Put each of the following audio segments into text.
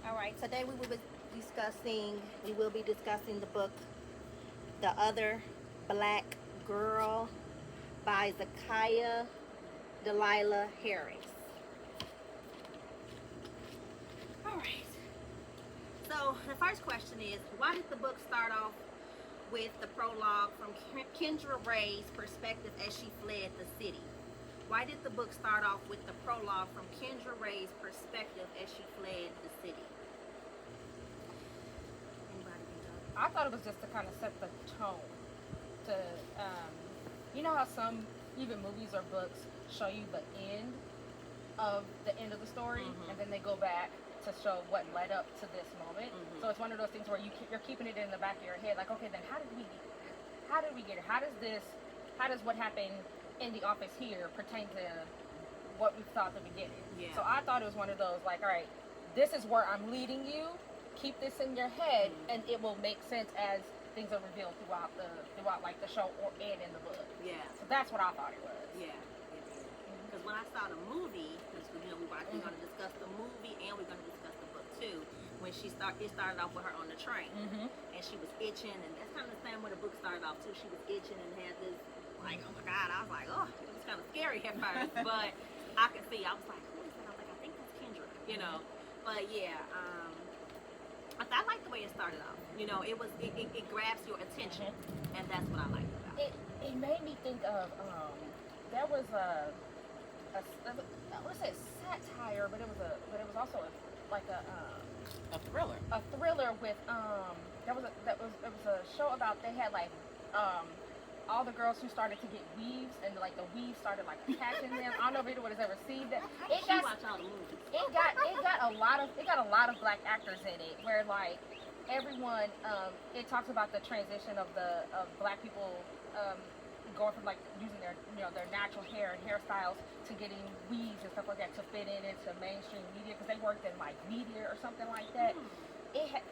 All right, today we will be discussing the book The Other Black Girl by Zakiya Dalila Harris. All right. So the first question is, why did the book start off with the prologue from Kendra Ray's perspective as she fled the city? Why did the book start off with the prologue from Kendra Ray's perspective as she fled the city? Anybody can go? I thought it was just to kind of set the tone. To, you know how some even movies or books show you the end of the story, and then they go back to show what led up to this moment. So it's one of those things where you're keeping it in the back of your head, like, okay, then how did we get here? How does what happened in the office here pertain to what we thought at the beginning? Yeah. So I thought it was one of those, like, all right, this is where I'm leading you. Keep this in your head, and it will make sense as things are revealed throughout like the show and in the book. Yeah. So that's what I thought it was. Yeah. Because when I saw the movie, because we're going to discuss the movie and we're going to discuss the book too. When it started off with her on the train, and she was itching, and that's kind of the same when the book started off too. She was itching and had this, like, oh my God, I was like, oh, it was kind of scary at first, but I could see, I was like, who is that? I was like, I think that's Kendra, But yeah, I like the way it started off. It grabs your attention, and that's what I liked about it. It made me think of there was I would say satire, but it was also A thriller. a thriller with it was a show about, they had like all the girls who started to get weaves, and like the weaves started like attaching them. I don't know if anyone has ever seen that. She watch all the movies. It got a lot of black actors in it, where like everyone it talks about the transition of black people going from like using their their natural hair and hairstyles to getting weaves and stuff like that to fit into mainstream media, because they worked in like media or something like that.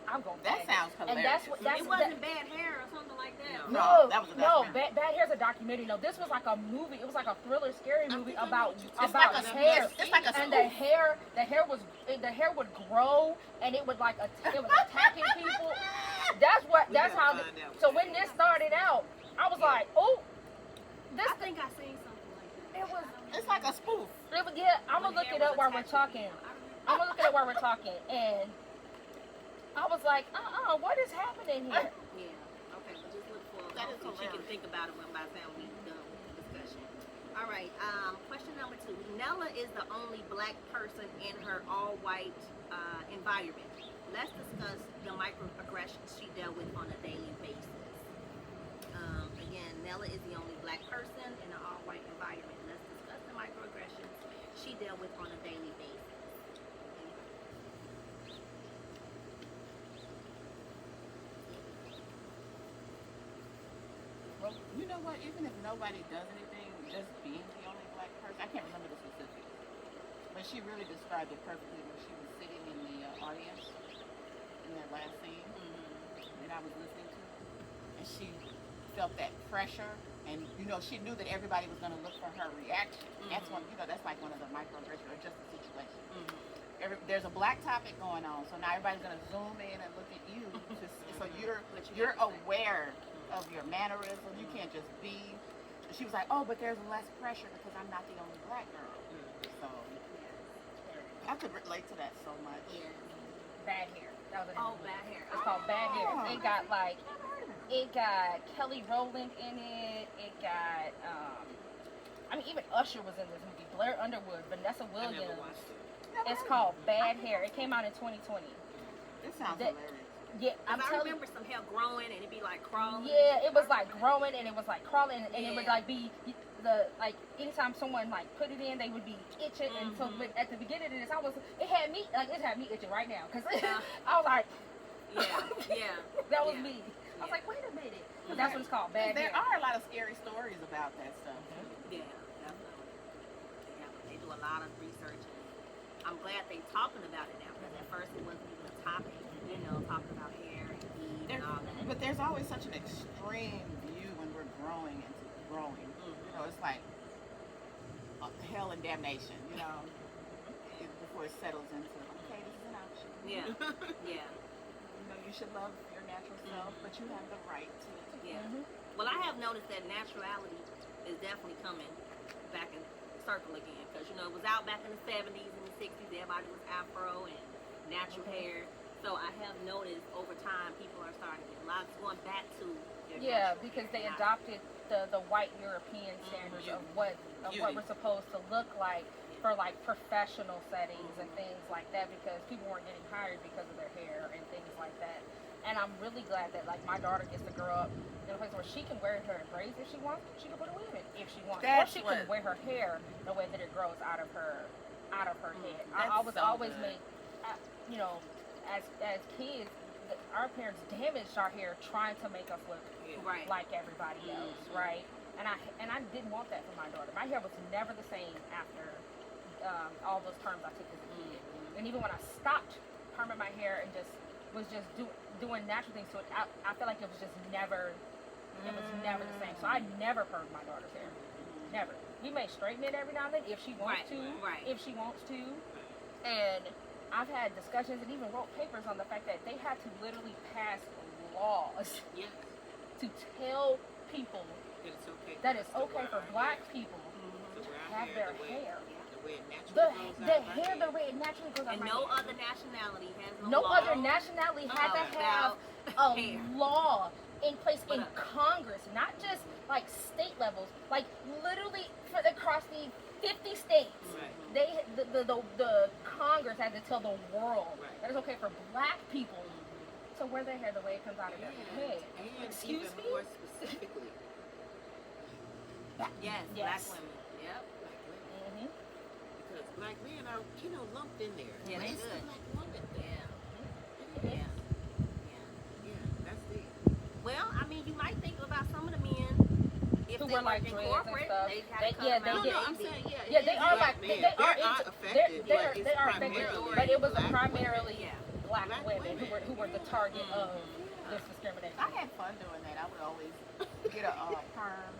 I'm going. That sounds hilarious. And It wasn't Bad Hair or something like that. No, that was a Bad Hair's a documentary. No, this was like a movie. It was like a thriller, scary movie about like hair. It's like a and the hair would grow, and it would it was attacking people. That's how. So when this started out, I was like, oh, I think I seen something like that. It was. It's like a spoof. Yeah, I'm gonna look it up while we're talking. And I was like, what is happening here? Yeah. Okay, well, just look for That is so she can hilarious. think about it by the time we done with the discussion. All right. Question number 2. Nella is the only black person in her all-white environment. Let's discuss the microaggressions she dealt with on a daily basis. Again, Nella is the only black person in an all-white environment. Let's discuss the microaggressions she dealt with on a daily basis. Well, you know what? Even if nobody does anything, just being the only black person, I can't remember the specifics, but she really described it perfectly when she was sitting in the audience in that last scene that I was listening to, and she felt that pressure, and she knew that everybody was going to look for her reaction. That's that's like one of the microaggressions, or just the situation. There's a black topic going on, so now everybody's going to zoom in and look at you, so you're aware of your mannerism. You can't just be. She was like, oh, but there's less pressure because I'm not the only black girl. So I could relate to that so much. Yeah. Bad Hair. That was Bad Hair. It's called Bad Hair. It got Kelly Rowland in it. It got even Usher was in this movie. Blair Underwood, Vanessa I Williams. never watched it. It's called Bad Hair. It came out in 2020. It sounds hilarious. Yeah, I remember some hair growing and it'd be like crawling. Yeah, it was like growing and it was like crawling, and it would like be anytime someone like put it in, they would be itching. And so at the beginning of this, it had me itching right now, because I was like, yeah, that was me. I was like, wait a minute. But that's what it's called, Bad Hair. There are a lot of scary stories about that stuff. Yeah, definitely. Yeah, they do a lot of research, and I'm glad they're talking about it now, because at first it wasn't even a topic. Talking about hair and weed and all that. But there's always such an extreme view when we're growing. It's like hell and damnation, before it settles into, okay, this is an option. imperfection. Yeah. Yeah. You know, you should love your natural self, but you have the right to. Yeah. Well, I have noticed that naturality is definitely coming back in circle again, because you know it was out back in the 70s and the 60s. Everybody was afro and natural hair. So I have noticed over time people are starting to get a lot going back to their natural because they hair. adopted the white European standards of what we're supposed to look like for like professional settings and things like that, because people weren't getting hired because of their hair and things like that. And I'm really glad that like my daughter gets to grow up in a place where she can wear her braids if she wants. She can put a weave in if she wants, or she can wear her hair the way that it grows out of her head. I was always made, you know, as kids, our parents damaged our hair trying to make us look like everybody else, right? And I didn't want that for my daughter. My hair was never the same after all those terms I took as a kid. And even when I stopped perming my hair and was just doing natural things to it, I felt like it was just never the same. So I never permed my daughter's hair. Never. We may straighten it every now and then if she wants to. If she wants to. And I've had discussions and even wrote papers on the fact that they had to literally pass laws to tell people that it's okay for black people to have their hair. The hair the way it naturally goes on my no hair. other nationality has No other nationality had to have a law in place in Congress, not just like state levels, like literally across the 50 states. They the Congress had to tell the world that it's okay for black people to wear their hair the way it comes out of their head. Excuse me? More specifically, Black women. Yep. black women. Because black men are, lumped in there. Yeah, they It's the good. black woman thing. Yeah. Yeah, that's it. Well, I mean, you might think about some of the men if Who they wear, like, work in dreads and corporate, stuff. they They- cut yeah, them they out. get- No, I'm saying, Yeah, they are black like men. they are They are into, affected, they but are it's affected, primarily but it was black primarily black Black women women. who were the target of this discrimination. I had fun doing that. I would always get a perm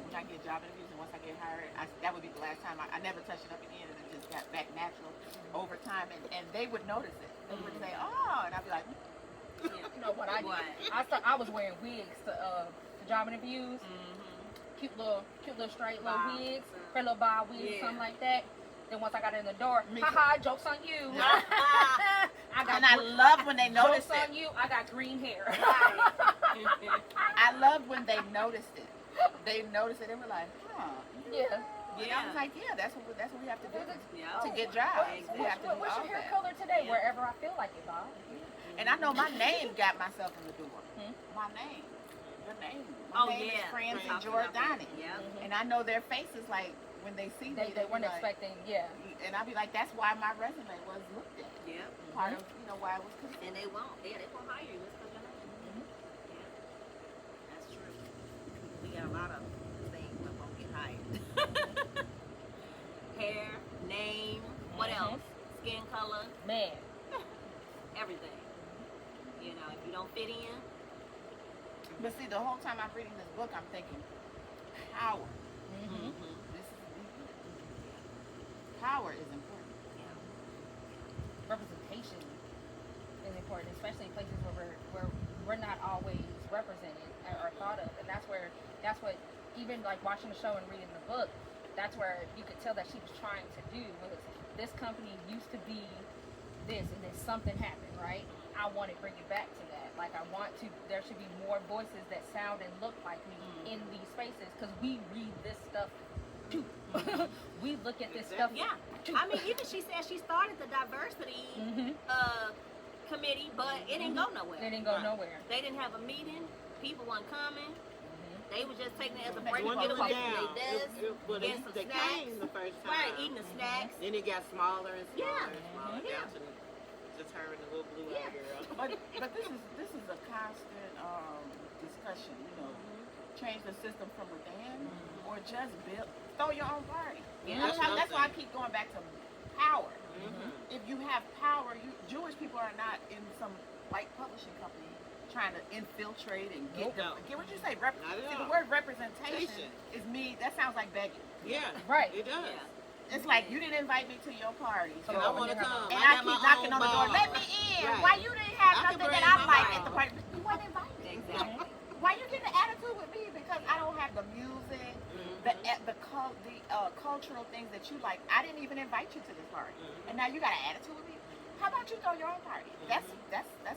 when I get job interviews, and once I get hired, that would be the last time. I never touched it up again, and it just got back natural over time, and they would notice it. They would say, "Oh," and I'd be like, You know what I did? I was wearing wigs to job interviews. Cute little straight little Bob. wigs, little bob wigs, something like that. Then once I got in the door, Me haha, jokes on you. and I love when they noticed jokes it. on you. I got green hair. I loved when they noticed it. They noticed it. They were like, "Huh." Yeah. And I was like, "Yeah, that's what we have to do Yeah. to get jobs. We have to do What's all your hair that." color today? Yeah. Wherever I feel like it, Bob. And I know my name got myself in the door. My name. Your name. My name is Francie Giordani. Yeah. And I know their faces, like, when they see me, They be weren't like, expecting, yeah. and I'd be like, that's why my resume was looked at. Yeah. Part of, why it was considered. And they won't. Yeah, they won't hire you. It's because you're not. Yeah. That's true. We got a lot of things that won't get hired. Hair, name, what else? Skin color, Man. everything. You know, if you don't fit in, But see, the whole time I'm reading this book, I'm thinking, power. This is power is important. Representation is important, especially in places where we're not always represented or thought of. And that's what even like watching the show and reading the book, that's where you could tell that she was trying to do was this company used to be this, and then something happened, right? I want to bring it back to that. Like there should be more voices that sound and look like me in these spaces, because we read this stuff too. We look at this stuff. yeah. too. I mean, even she said she started the diversity committee, but it didn't go nowhere. They didn't go nowhere. They didn't have a meeting. People weren't coming. They were just taking it as a They break, were get away from down. their desk, Well, get some they snacks. came the first time. Right, eating the snacks. Then it got smaller and smaller Yeah. and smaller. Yeah. Down to just her and the little blue-eyed girl. But this is a constant discussion. Change the system from within, or just throw your own party. Yeah, That's why I keep going back to power. Mm-hmm. If you have power, Jewish people are not in some white publishing company trying to infiltrate and get what you say. Not at See, all. the word representation is me. That sounds like begging. Yeah. Right. It does. Yeah. It's like you didn't invite me to your party. And I want to come. And I I got keep my knocking own on the door. bar. Let me in. Right. Why you didn't have I can nothing that bring I my like bar. at the party? You wasn't invited. Exactly. Why you getting an attitude with me? Because I don't have the music, the cultural things that you like. I didn't even invite you to this party, and now you got an attitude with me. How about you throw your own party? That's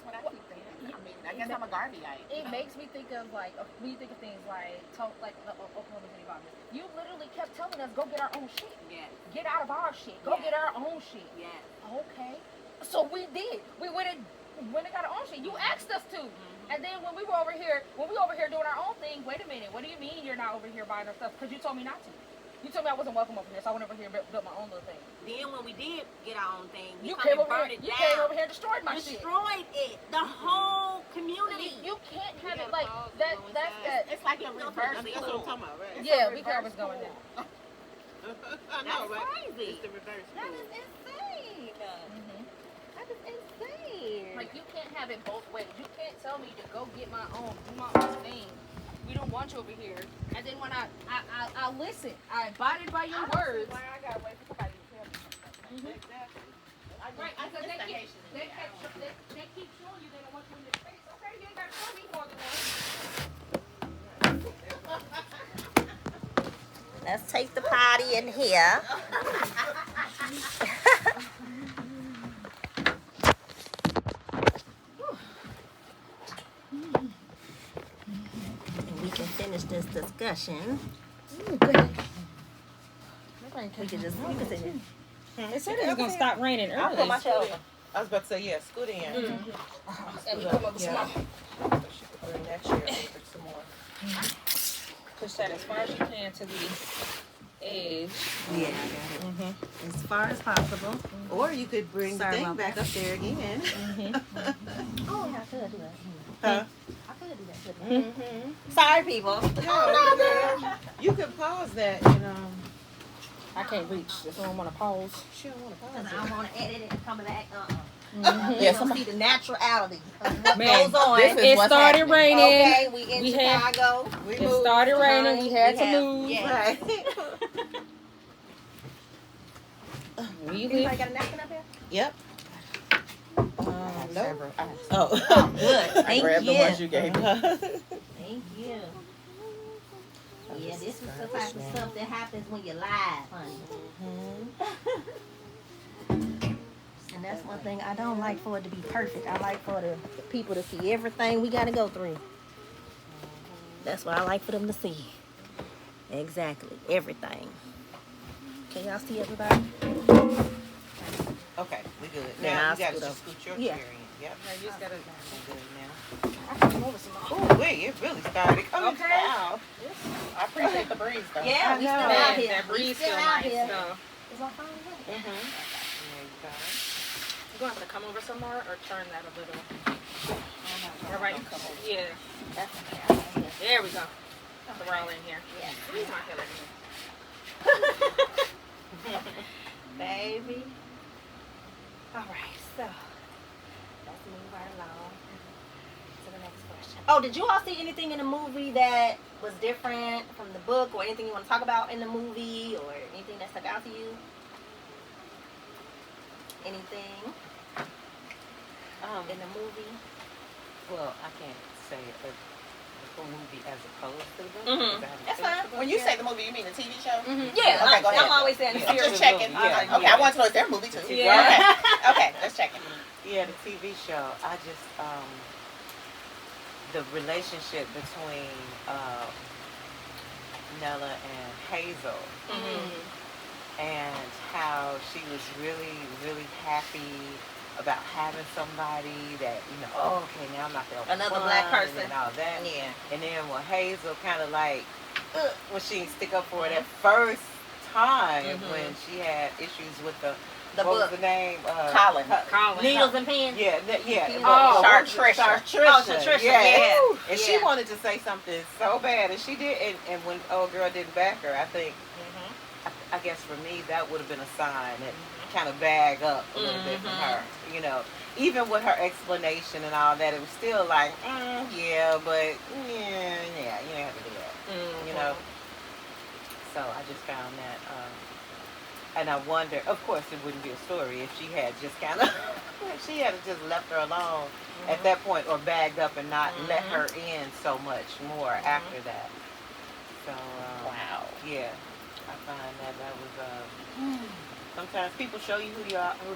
what I keep thinking. I mean, I guess I'm a Garveyite. It makes me think of like when you think of things like the Oklahoma City bombers. You literally kept telling us go get our own shit. Yes. Get out of our shit. Go get our own shit. Yes. Okay. So we did. We went and got our own shit. You asked us to. And then when we over here doing our own thing, wait a minute, what do you mean you're not over here buying our stuff? Because you told me not to. You told me I wasn't welcome over here, so I went over here and built my own little thing. Then when we did get our own thing, You come came and over burned here. it You down. came over here and destroyed my shit. Destroyed it. The whole community. You can't have it gotta like pause and that. go That's inside. that. It's like a reverse. That's what I'm talking about, right? Yeah, we care what's going down. I know, That's right? crazy. It's the reverse. That pool. is insane. That is insane. Like you can't have it both ways. You can't tell me to go get my own, do my own thing. We don't want you over here. And then when I listen, I abided by your words. Why I gotta wait for somebody to tell me something? Exactly. Right, because It's they the keep, Haitian in they, me. they keep showing you they don't want you in their face. Okay, you ain't got to show me more than that. Let's take the party in here. And we can finish this discussion. We can just sit here. They said it was going to stop raining I'll put my chair over. I was about to say, yeah, scoot in. And you come up with some more. Bring that chair over some more. Push that as far as you can to the edge. Yeah, I got it. As far as possible. Or you could bring Sorry the thing about back that. up there again. Oh, yeah, I could do that. Huh? I could do that, couldn't I? Sorry, people. You can pause that, you know. I can't reach. If I want to pause. She don't want to Because pause I want to edit it and come back. it. You don't see the naturality of what Man, goes on. this is It what's started happening. raining. Okay, we in We had- Chicago. We It moved. started raining. We had We to have- move. yeah. Right. We Anybody live. got a napkin up here? Yep. No. Several. Oh. Good. I Thank grabbed you. the ones you gave me. Thank you. Yeah, this is the type of stuff that happens when you're live, honey. And that's one thing I don't like for it to be perfect. I like for the people to see everything we got to go through. That's what I like for them to see. Exactly. Everything. Can y'all see everybody? Okay, we good. Then Now I'll you gotta scoot just scoot your Yeah. chair in. Yep. You just gotta. We're good now. I can come over some more. Ooh, wait, it really started coming Okay. down. I appreciate the breeze though. Yeah, we still know. out here. That We breeze still feel out nice. here. So, Is my phone here? There you go. you going to come over some more or turn that a little? All right. Yeah. That's okay. I don't hear. There we go. We're all in here. Yeah. Squeeze my head in. Baby. All right, so let's move right along to the next question. Oh, did you all see anything in the movie that was different from the book, or anything you want to talk about in the movie, or anything that stuck out to you? Anything in the movie? Well, I can't say the full movie as opposed to the book. Mhm. because I haven't That's finished fine. the book When you yet. say the movie, you mean the TV show? Yeah, Okay, go ahead. I'm always saying the Yeah. I'm series. just checking. Yeah, Okay, I want to know if they're a movie too. Yeah. Okay, let's check it. Yeah, the TV show. I just the relationship between Nella and Hazel, and how she was really, really happy about having somebody that, you know, oh, okay, now I'm not the only Another one black person. and all that. Yeah. And then when Hazel kind of like, when she didn't stick up for it that first time when she had issues with the what book. was the name? Colin. Colin. Needles and pens. Yeah, yeah. Oh, Chartricia. Oh, Chartricia, yeah. And she wanted to say something so bad, and she did. And when old girl didn't back her, I think, I guess for me, that would have been a sign that kind of bag up a little bit from her. You know, even with her explanation and all that, it was still like, yeah, but yeah, you have to do that. You know. So I just found that And I wonder, of course, it wouldn't be a story if she had just kind of, if she had just left her alone at that point, or bagged up and not let her in so much more after that. So, Wow. yeah, I find that was, sometimes people show you who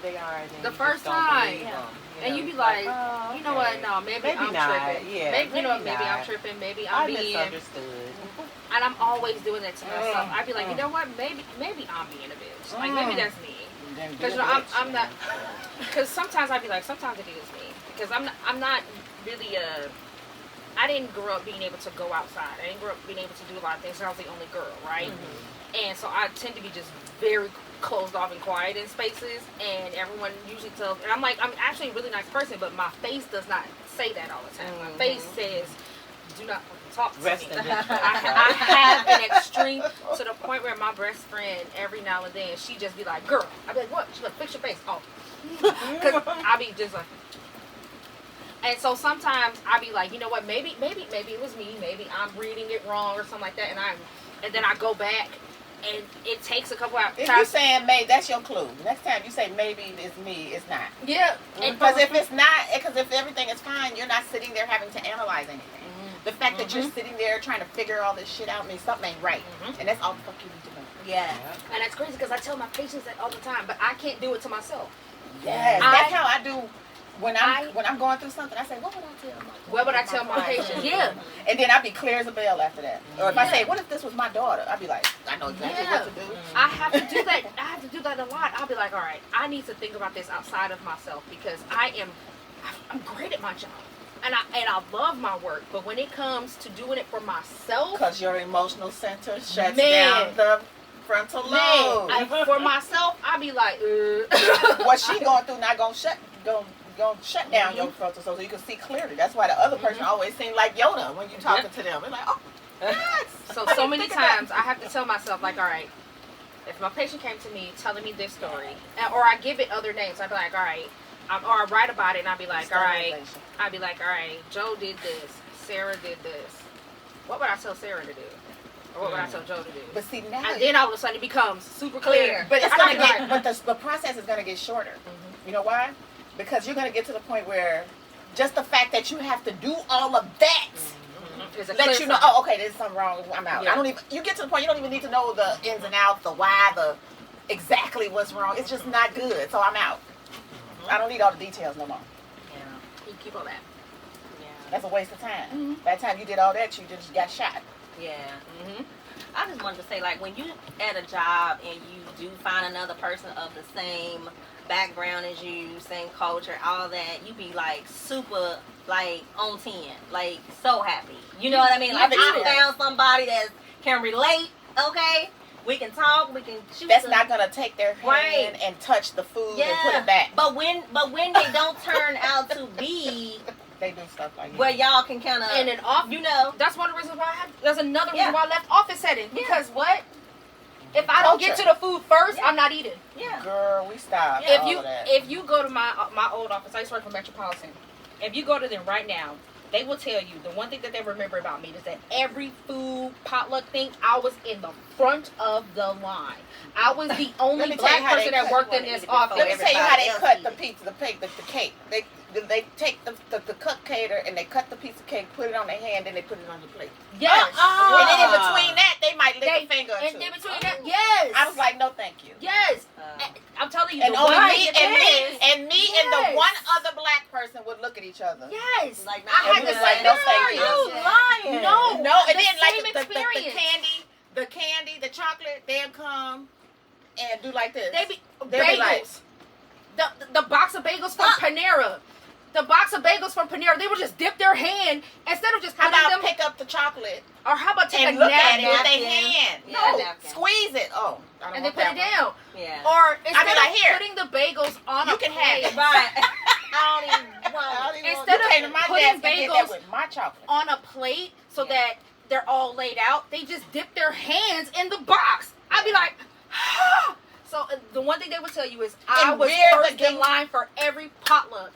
they are, and then The you first just don't time. believe them. And you be it's like, oh, you know what? okay. No, maybe I'm not. tripping. Yeah, maybe, you know, maybe not. I'm tripping. Maybe I I'm being. misunderstood. And I'm always doing that to myself. I'd be like, you know what? Maybe I'm being a bitch. Like maybe that's me. Because I'm not. Because sometimes I'd be like, sometimes it is me. Because I'm not really a. I didn't grow up being able to go outside. I didn't grow up being able to do a lot of things. So I was the only girl, right? And so I tend to be just very closed off and quiet in spaces, and everyone usually tells, and I'm actually a really nice person, but my face does not say that all the time. My face says, do not talk to Rest me. in peace. I have an extreme, to the point where my best friend, every now and then, she just be like, girl, I'd be like, what? She's like, fix your face. Oh. Because I be just like, and so sometimes I be like, you know what, maybe it was me, maybe I'm reading it wrong or something like that, and then I go back, and it takes a couple hours. If you saying maybe, that's your clue. Next time you say maybe it's me, it's not. Yeah. Because if it's not, because if everything is fine, you're not sitting there having to analyze anything. The fact that you're sitting there trying to figure all this shit out means something ain't right. And that's all the fuck you need to know. Yeah. And that's crazy because I tell my patients that all the time, but I can't do it to myself. Yes, that's how I do. When I'm going through something, I say, what would I tell my What would I tell my patients? Yeah. And then I'd be clear as a bell after that. Or if I say, what if this was my daughter? I'd be like, I know exactly what to do. I have to do that. I have to do that a lot. I'll be like, all right, I need to think about this outside of myself because I'm great at my job. And I love my work. But when it comes to doing it for myself. Because your emotional center shuts down the frontal lobe. For myself, I be like, what she going through not going to shut down your frontal so you can see clearly. That's why the other person always seems like Yoda when you're talking to them. It's like, oh, yes. So many times I have to tell myself, like, all right, if my patient came to me telling me this story, or I give it other names, I'd be like, all right, or I write about it and I'd be like, all right, Joe did this, Sarah did this. What would I tell Sarah to do? Or what would I tell Joe to do? But see now, and then all of a sudden it becomes super clear. But it's gonna get, but the process is gonna get shorter. You know why? Because you're gonna get to the point where just the fact that you have to do all of that let you know, oh, okay, there's something wrong. I'm out. I don't even. You get to the point you don't even need to know the ins and outs, the why, the exactly what's wrong. It's just not good. So I'm out. I don't need all the details no more. Yeah, you keep all that. Yeah. That's a waste of time. By the time you did all that, you just got shot. Yeah. I just wanted to say, like, when you at a job and you do find another person of the same background as you, same culture, all that, you be like super like on 10, like so happy. You know what I mean? Like I found somebody that can relate. Okay, we can talk. We can shoot. That's not gonna take their hand and touch the food and put it back. But when they don't turn out to be. They do stuff like that. Well, y'all can kind of, and an off, you know, that's one of the reasons why that's another reason why I left office setting. Because what? If I don't get to the food first, I'm not eating. Yeah. Girl, we stopped. If you go to my old office, I used to work for Metropolitan. If you go to them right now, they will tell you the one thing that they remember about me is that every food potluck thing, I was in the front of the line. I was the only black person that worked in this office. Let me tell you how they cut the pizza, the cake. They take the cupcaker and they cut the piece of cake, put it on their hand, and they put it on your plate. Yes. And then in between that, they might lick a finger or two. And in between that, yes. I was like, no, thank you. Yes. I'm telling you, and only me and the one other black person would look at each other. Yes. Like, I had to say, no, thank you. Lying. No. And then like the candy, the chocolate, they'll come and do like this. They'll be bagels. Like, the box of bagels from Panera. The box of bagels from Panera, they would just dip their hand instead of just how about pick up the chocolate, or how about take and a look napkin at it with their hand? Yeah, squeeze it. Oh, I don't and want they put it down. Yeah. Or instead I be like, of putting the bagels on you a can plate, have it. Right. I don't even want it. Instead of putting bagels with my chocolate on a plate so that they're all laid out, they just dip their hands in the box. I'd be like, ah. So the one thing they would tell you is I was first in line for every potluck.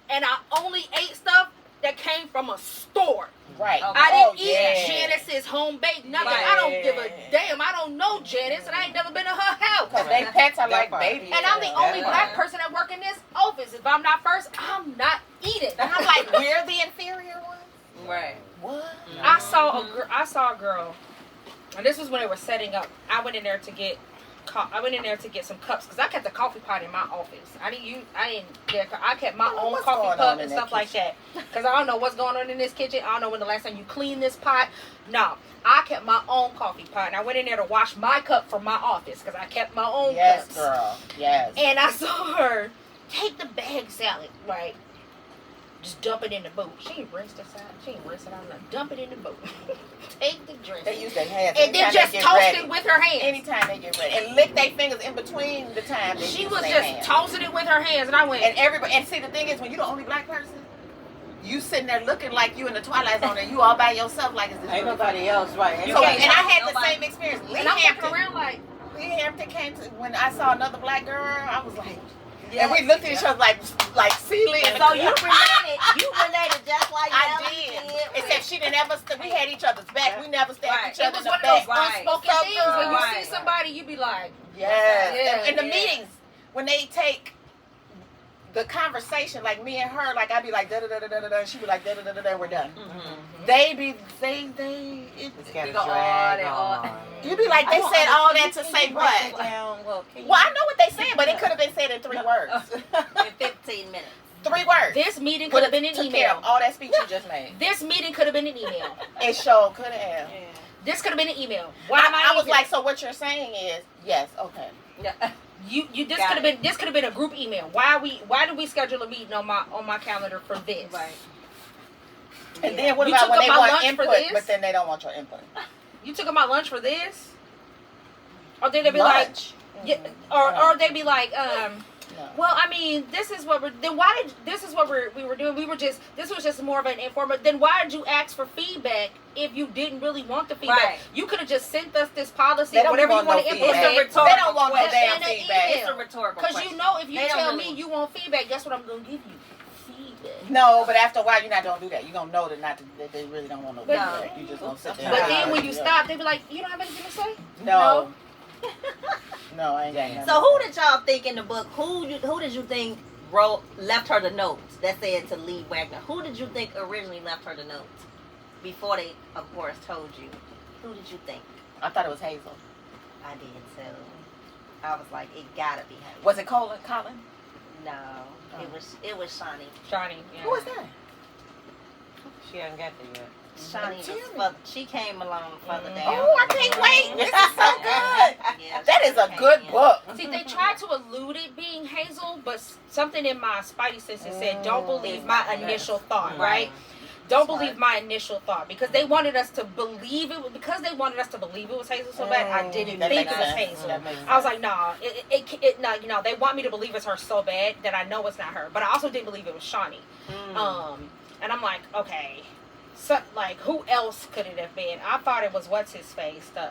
And I only ate stuff that came from a store. Right. Okay. I didn't eat yeah. Janice's home baked nothing. Right. I don't give a damn. I don't know Janice, and I ain't never been to her house. Because they pets are That like part. babies. And I'm the That only part. black person that work in this office. If I'm not first, I'm not eating. And I'm like, we're the inferior ones? Right. What? I saw a girl, and this was when they were setting up. I went in there to get some cups because I kept the coffee pot in my office. I kept my own What's coffee going cup on and in stuff that like that because I don't know what's going on in this kitchen. I don't know when the last time you cleaned this pot. No, I kept my own coffee pot, and I went in there to wash my cup from my office because I kept my own Yes, cups. girl. Yes. And I saw her take the bag salad, right? Just dump it in the boot. She ain't rinsed it out. She ain't rinsed it out. Dump it in the boot. Take the dressing. They use their hands. And then anytime just they get toast ready. it with her hands. Anytime they get ready. And lick their fingers in between the time they She use was their just hands. tossing it with her hands, and I went. And everybody, and see the thing is, when you're the only black person, you sitting there looking like you in the Twilight Zone, and you all by yourself, like is this Ain't really nobody else, right? So, can't and I trust had the nobody. same experience. Lee and I'm Hampton, walking around like, Lee Hampton came to when I saw another black girl. I was like, Yes. and we looked at each other like Celie. And So you related just like I Nelly did. Except she didn't ever. We had each other's back. We never stabbed Right. each it other was in one the of those back. Right. unspoken So things when you right. see somebody, you be like, Yes. Yeah, In the yeah. meetings, when they take the conversation, like me and her, like I'd be like da da da da da da, and she'd be like da da da da da, we're done. Mm-hmm. It's got to Go drag on. on. You'd be like, they said all that to say what? Well, Well, I know what they saying, but it could have been said in 3 words. In 15 minutes. 3 words. this meeting could have been an Took care email. of all that speech you just made. This meeting could have been an email. It sure could have. This could have been an email. Why am I was here? like, so what you're saying is, yes, okay. Yeah. You this Got could have been this could have been a group email. Why did we schedule a meeting on my calendar for this? Right. And then what You about took when up they my want lunch for input, this? but then they don't want your input? You took my lunch for this? Or did they be Lunch? like yeah, or they be like, No. well, I mean, this is what we were doing. This was just more of an informative. Then why did you ask for feedback if you didn't really want the feedback? Right. You could have just sent us this policy, They don't whatever you want want no to feedback. implement. It's a They don't want no question. damn And an feedback. email. It's a rhetorical Because question. you know, if you They don't tell really- me you want feedback, guess what I'm gonna give you? Feedback. No, but after a while, you're not gonna do that. You're gonna know that they really don't want no But- feedback. You just gonna sit there. But and then when argue. you stop, they be like, you don't have anything to say? No. No, I ain't got nothing. So who did y'all think in the book? Who did you think left her the notes that said to leave Wagner? Who did you think originally left her the notes before they, of course, told you? Who did you think? I thought it was Hazel. I did too. I was like, it gotta be Hazel. Was it Colin? No, Oh. it was Shawnee. Johnny. Yeah. Who was that? She hasn't got there yet. Shawnee Tell me. she came along further down. Oh, I can't wait. This is so good. Yeah, That she is a came good in. book. See, they tried to allude it being Hazel, but something in my spidey senses said, don't believe my initial thought, right? Don't Smart. believe my initial thought. Because they wanted us to believe it. Because they wanted us to believe it was Hazel so bad, I didn't That think makes it was sense. Hazel. That makes I was sense. like, nah, no, you know, they want me to believe it's her so bad that I know it's not her. But I also didn't believe it was Shawnee. And I'm like, okay, so like, who else could it have been? I thought it was what's his face, the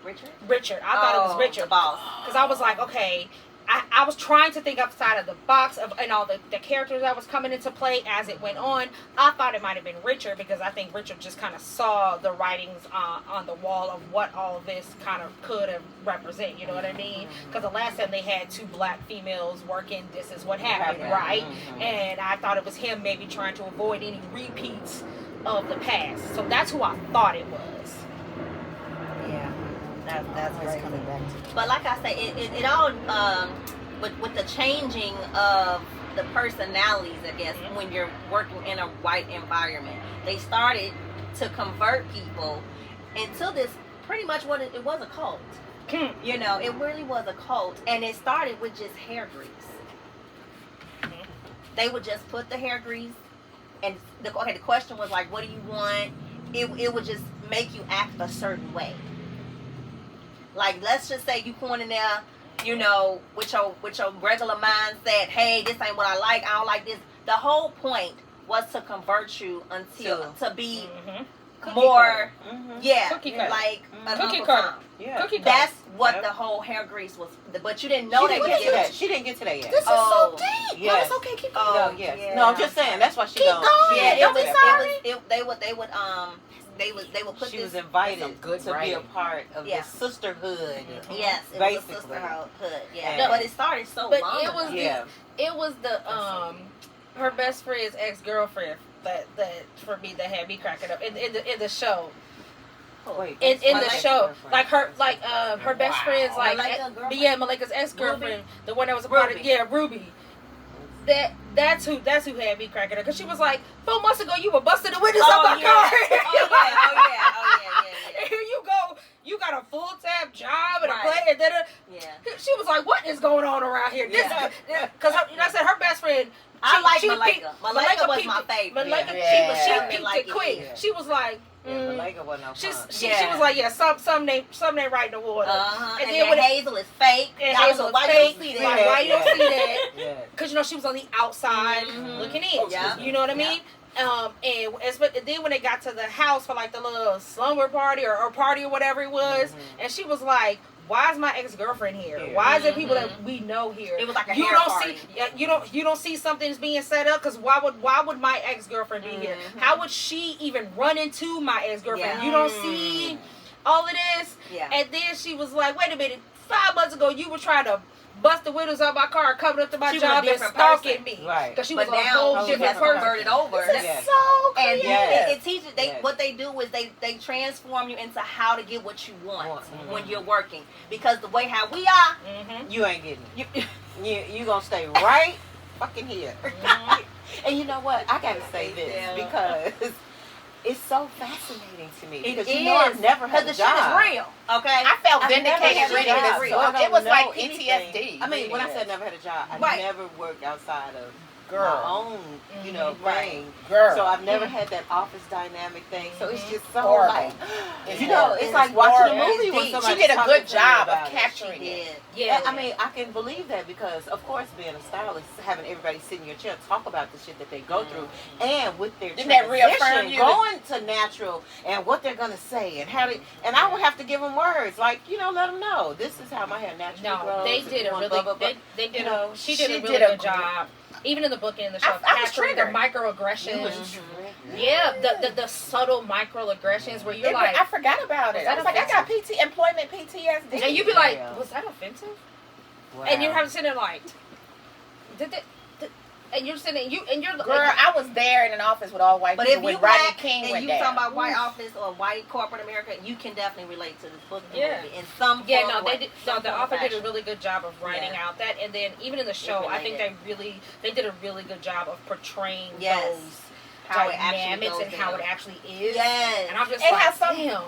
Richard? I thought it was Richard. The boss. Because I was like, okay, I was trying to think outside of the box and all the characters that was coming into play as it went on. I thought it might have been Richard because I think Richard just kind of saw the writings on the wall of what all this kind of could have represent. You know what I mean? Because the last time they had 2 black females working, this is what happened, right? And I thought it was him maybe trying to avoid any repeats of the past. So that's who I thought it was. Yeah. That's It's crazy. coming back to But like I say, it all with the changing of the personalities, I guess, when you're working in a white environment, they started to convert people into this pretty much what it was a cult. You know, it really was a cult, and it started with just hair grease. They would just put the hair grease, and the question was like, what do you want? It would just make you act a certain way. Like, let's just say you going in there, you know, with your regular mindset, hey, this ain't what I like, I don't like this. The whole point was to convert you to be more, yeah, Cookie cutter. like an Cookie Uncle cutter. Tom. Yeah. Cookie cutter. That's what Yep. the whole hair grease was. But you didn't know She that. didn't get to that. She didn't get to that yet. This is Oh. so deep. Yes. No, it's okay. Keep going. Oh, No, yes. yeah. No, I'm just saying. That's why she Keep don't. going. she Yeah, didn't it get was. to It that was. part. They would put She this. was invited That's some good to be a writing. part of Yeah. the sisterhood. Yes, it was a Basically. sisterhood. Yeah, Yeah. but it started so But long it was ago. Yeah. It was the her best friend's ex-girlfriend that for me that had me cracking up in the show. Wait, In the Malika's show, girlfriend. like her best friend's like Malika, girlfriend? Malika's ex-girlfriend, the one that was a part of Ruby. Ruby. That's who had me cracking up, because she was like, 4 months ago you were busting the windows out my car. And here you go, you got a full-time job and a play, and then she was like, what is going on around here? Yeah. Because like I said, her best friend. I like she Malika. peeped- Malika was peeped my it. favorite. Malika, Yeah. she Yeah. peeped Like it it quick. is. She was like, Yeah, Malika wasn't no she fun. was like, yeah, some ain't right in the water. And then when Hazel is fake. and Y'all Hazel know why was you don't fake. see Like, that. why you don't see that? Yeah. Because she was on the outside Mhm. looking in. Yeah. You know what I mean? And then when they got to the house for like the little slumber party or party or whatever it was, and she was like, why is my ex-girlfriend here? Yeah. Why is there people that we know here? It was like a you hair don't party. see you don't see something's being set up, because why would my ex-girlfriend be here? Mhm. How would she even run into my ex-girlfriend? Yeah. You don't see all of this? Yeah. And then she was like, wait a minute, 5 months ago you were trying to bust the windows out my car, coming up to my She was a job and different stalking person. me. Right. Because she But was a now whole she different has person. converted over. This is Yes. so And creative. Yes. it teaches Yes. what they do is they transform you into how to get what you want Mhm. when you're working. Because the way how we are, Mm-hmm. You ain't getting it. you, You gonna stay right fucking here. Mhm. And you know what? I gotta say this Yeah. because it's so fascinating to me. it Because is. you know I've never had a the shit is job. real. Okay. I felt I've never vindicated had a reading job, this so I book. don't It was know like anything. PTSD. I mean, when I reading said this. never had a job, I Right. never worked outside of Girl. my own, you know, Right. thing. Girl. So I've never had that office dynamic thing. So it's just so Horrible. like, It's you know, horrible. it's It's like watching a horrible. movie when She somebody did a good job of capturing She it. did. Yeah. I mean, I can believe that because, of course, being a stylist, having everybody sit in your chair, talk about the shit that they go through, and with their Didn't that reaffirm transition, you going to natural, and what they're gonna say, and how they, and I would have to give them words, like, you know, let them know this is how my hair naturally No, grows. they if did you a want really blah, blah, blah. they did You know, she did a she really did a good job. Even in the book and in the show, I was capturing the triggered. microaggressions. You was triggered. Yeah, the subtle microaggressions where you're like, I forgot about it. Was I that was like, I got employment PTSD. and you'd be like, Yeah. was that offensive? Wow. And you have to sit there like, and you're sitting, you're Girl, I was there in an office with all white But people if you when Rodney black King and went you down. talking about white office or white corporate America, you can definitely relate to this book and Yeah. movie in some Yeah, form no, of they way, did. some No, the form of author did a fashion. really good job of writing Yeah. out that, and then even in the show, I think related. they did a really good job of portraying Yes. those How it actually dynamics goes and how it down. actually is. Yes. And I'm just and like, how some damn,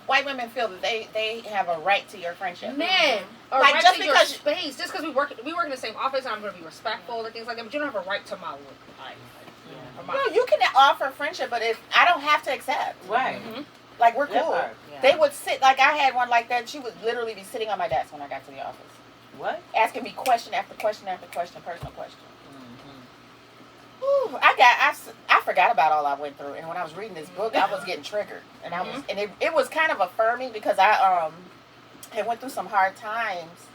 white women feel that they have a right to your friendship. man, or Like, right just to your because- space, just because we work in the same office, and I'm going to be respectful and things like that, but you don't have a right to my life. Or my- No, you can offer friendship, but if I don't have to accept, Right. Mhm. like we're That cool. part, yeah. They would sit like I had one like that. She would literally be sitting on my desk when I got to the office, What? asking me question after question after question, personal question. Mm-hmm. Whew, I forgot about all I went through, and when I was reading this book, I was getting triggered, and I was, and it was kind of affirming because I had went through some hard times,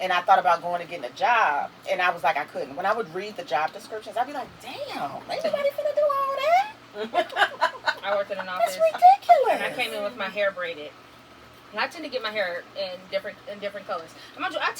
and I thought about going and getting a job, and I was like I couldn't. When I would read the job descriptions, I'd be like, damn, ain't nobody finna do all that? I worked in an That's office, ridiculous. and I came in with my hair braided. And I tend to get my hair in different colors. And mind you, I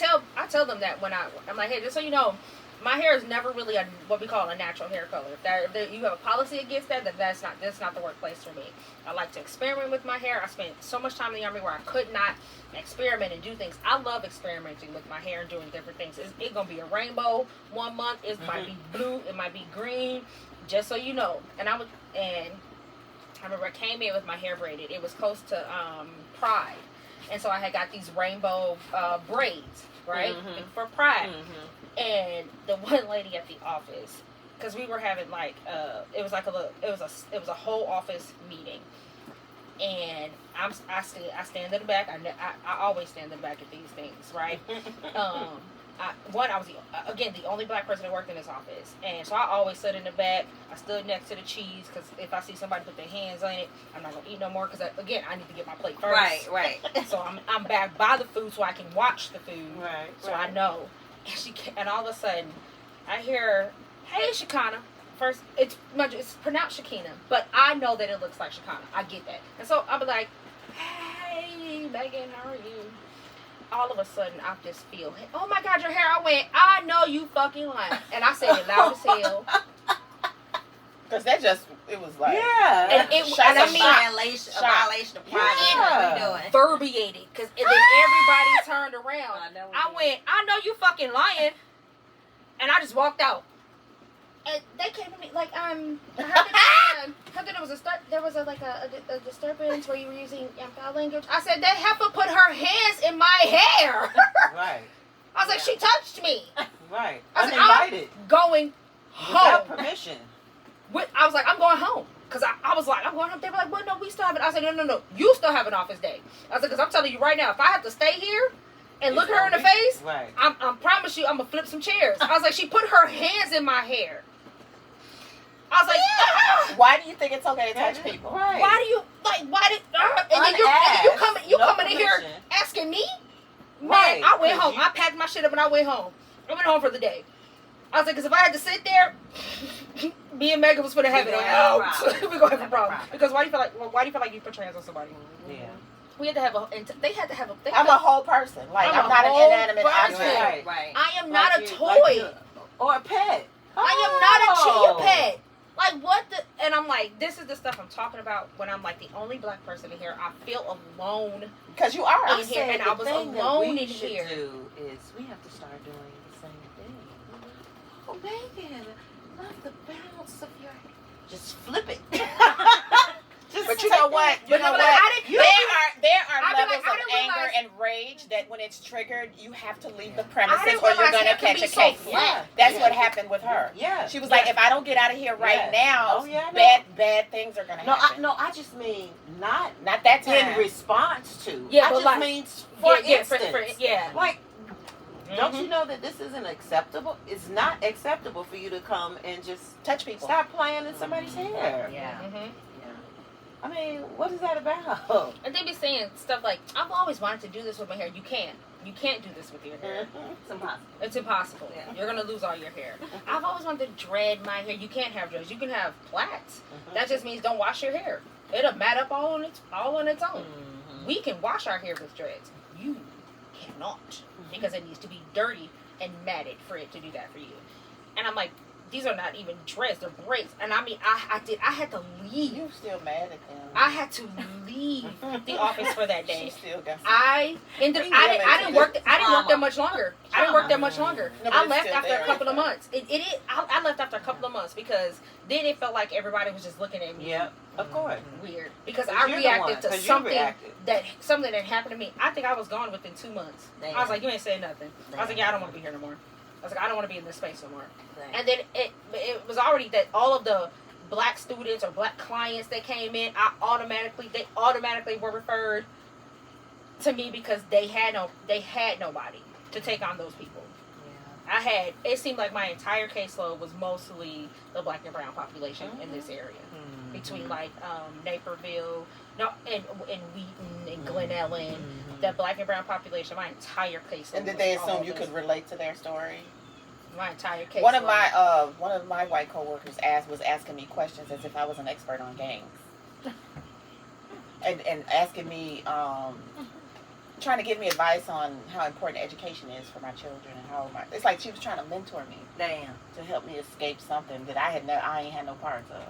tell them that when I'm like, hey, just so you know, my hair is never really what we call a natural hair color. If you have a policy against that, then that's not the workplace for me. I like to experiment with my hair. I spent so much time in the Army where I could not experiment and do things. I love experimenting with my hair and doing different things. It's gonna be a rainbow 1 month. It might be blue. It might be green. Just so you know. And I remember I came in with my hair braided. It was close to Pride, and so I had got these rainbow braids, right, for Pride. Mm-hmm. And the one lady at the office, because we were having like it was a whole office meeting, and I stand in the back. I always stand in the back at these things, right? I was the only black person that worked in this office, and so I always sat in the back. I stood next to the cheese because if I see somebody put their hands on it, I'm not gonna eat no more because I need to get my plate first. Right. So I'm back by the food so I can watch the food. Right. So I know. And all of a sudden, I hear, "Hey, Shekinah." First, it's pronounced Shakina, but I know that it looks like Shekinah. I get that, and so I'll be like, "Hey, Megan, how are you?" All of a sudden, I just feel, "Oh my God, your hair!" I went, "I know you fucking lying," and I said it loud as hell. Because it was like, Yeah. And I mean, a violation of privacy. Yeah. What we doing? Verbiated, because then everybody turned around. I went, "I know you fucking lying," and I just walked out. And they came to me like, I heard that there was a disturbance where you were using foul language. I said, that heifer put her hands in my hair. Right. I was like, she touched me. Right. I said, Uninvited. I'm going home. Without permission. I was like, I'm going home. Because I was like, I'm going home. They were like, well, no, we still have it. I said, no. You still have an office day. I said, because I'm telling you right now, if I have to stay here and look her in the face, right. I promise you, I'm going to flip some chairs. I was like, she put her hands in my hair. I was like, yeah. Why do you think it's okay to touch people? Right. Why do you, and then you coming in here asking me? Man, Right. I went home. I packed my shit up and I went home. I went home for the day. I was like, because if I had to sit there, me and Megan was going to have it out. We're going to have a problem. Because why do you feel like you put your hands on somebody? Yeah. We had to have they had to have a. I'm a whole person. Like, I'm not an inanimate object. Right. I am not a toy. Or a pet. I am not a chia pet. Like, what the... And I'm like, this is the stuff I'm talking about when I'm, like, the only black person in here. I feel alone. Because you are. In here, and I was alone in here. Do is we have to start doing the same thing. Oh, Megan, love the bounce of your... Just flip it. But you know what? There are levels of anger and rage that when it's triggered, you have to leave the premises or you're going to catch a case. That's what happened with her. Yeah. She was like, if I don't get out of here right now, bad things are going to happen. I just mean not that time. In response to. Yeah, I but just mean for instance. Like, don't you know that this isn't acceptable? It's not acceptable for you to come and just touch people. Start playing in somebody's hair. Yeah. I mean, what is that about? And they be saying stuff like, I've always wanted to do this with my hair. You can't. You can't do this with your hair. It's impossible. It's impossible. Yeah. You're going to lose all your hair. I've always wanted to dread my hair. You can't have dreads. You can have plaits. That just means don't wash your hair. It'll mat up all on its own. We can wash our hair with dreads. You cannot. Because it needs to be dirty and matted for it to do that for you. And I'm like, these are not even dreads, they're braids. And I mean, I had to leave. You still mad at them. I had to leave the office for that day. She still got I didn't work there much longer. I didn't work there much longer. I left after a couple of months. I left after a couple of months because then it felt like everybody was just looking at me. Yeah, of course. Weird. Because I reacted to something that happened to me. I think I was gone within 2 months. Damn. I was like, you ain't saying nothing. I was like, yeah, I don't want to be here no more. I was like, I don't want to be in this space no more. Right. And then it was already that all of the black students or black clients that came in, they automatically were referred to me because they had nobody to take on those people. Yeah. It seemed like my entire caseload was mostly the black and brown population in this area. Between like Naperville, and Wheaton and Glen Ellen, the black and brown population, my entire caseload. And did they assume you could relate to their story? My entire case. One of my white coworkers was asking me questions as if I was an expert on gangs, and asking me, trying to give me advice on how important education is for my children and it's like she was trying to mentor me. Damn. To help me escape something that I ain't had no parts of.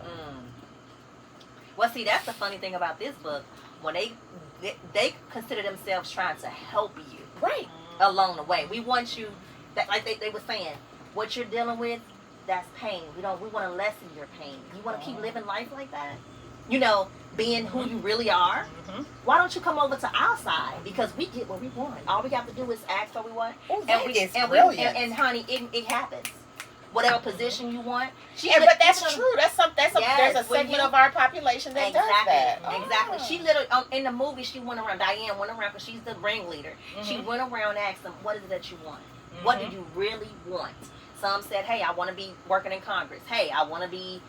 Well, see, that's the funny thing about this book. When they consider themselves trying to help you, right, along the way. We want you, that like they were saying, what you're dealing with, that's pain. We want to lessen your pain. You want to keep living life like that, being who you really are. Why don't you come over to our side? Because we get what we want. All we have to do is ask what we want, and honey, it happens. Whatever position you want. But that's true. There's a segment of our population that does that. Exactly. She literally, in the movie, she went around, Diane went around, because she's the ringleader. She went around and asked them, what is it that you want? What do you really want? Some said, hey, I want to be working in Congress. Hey, I want to be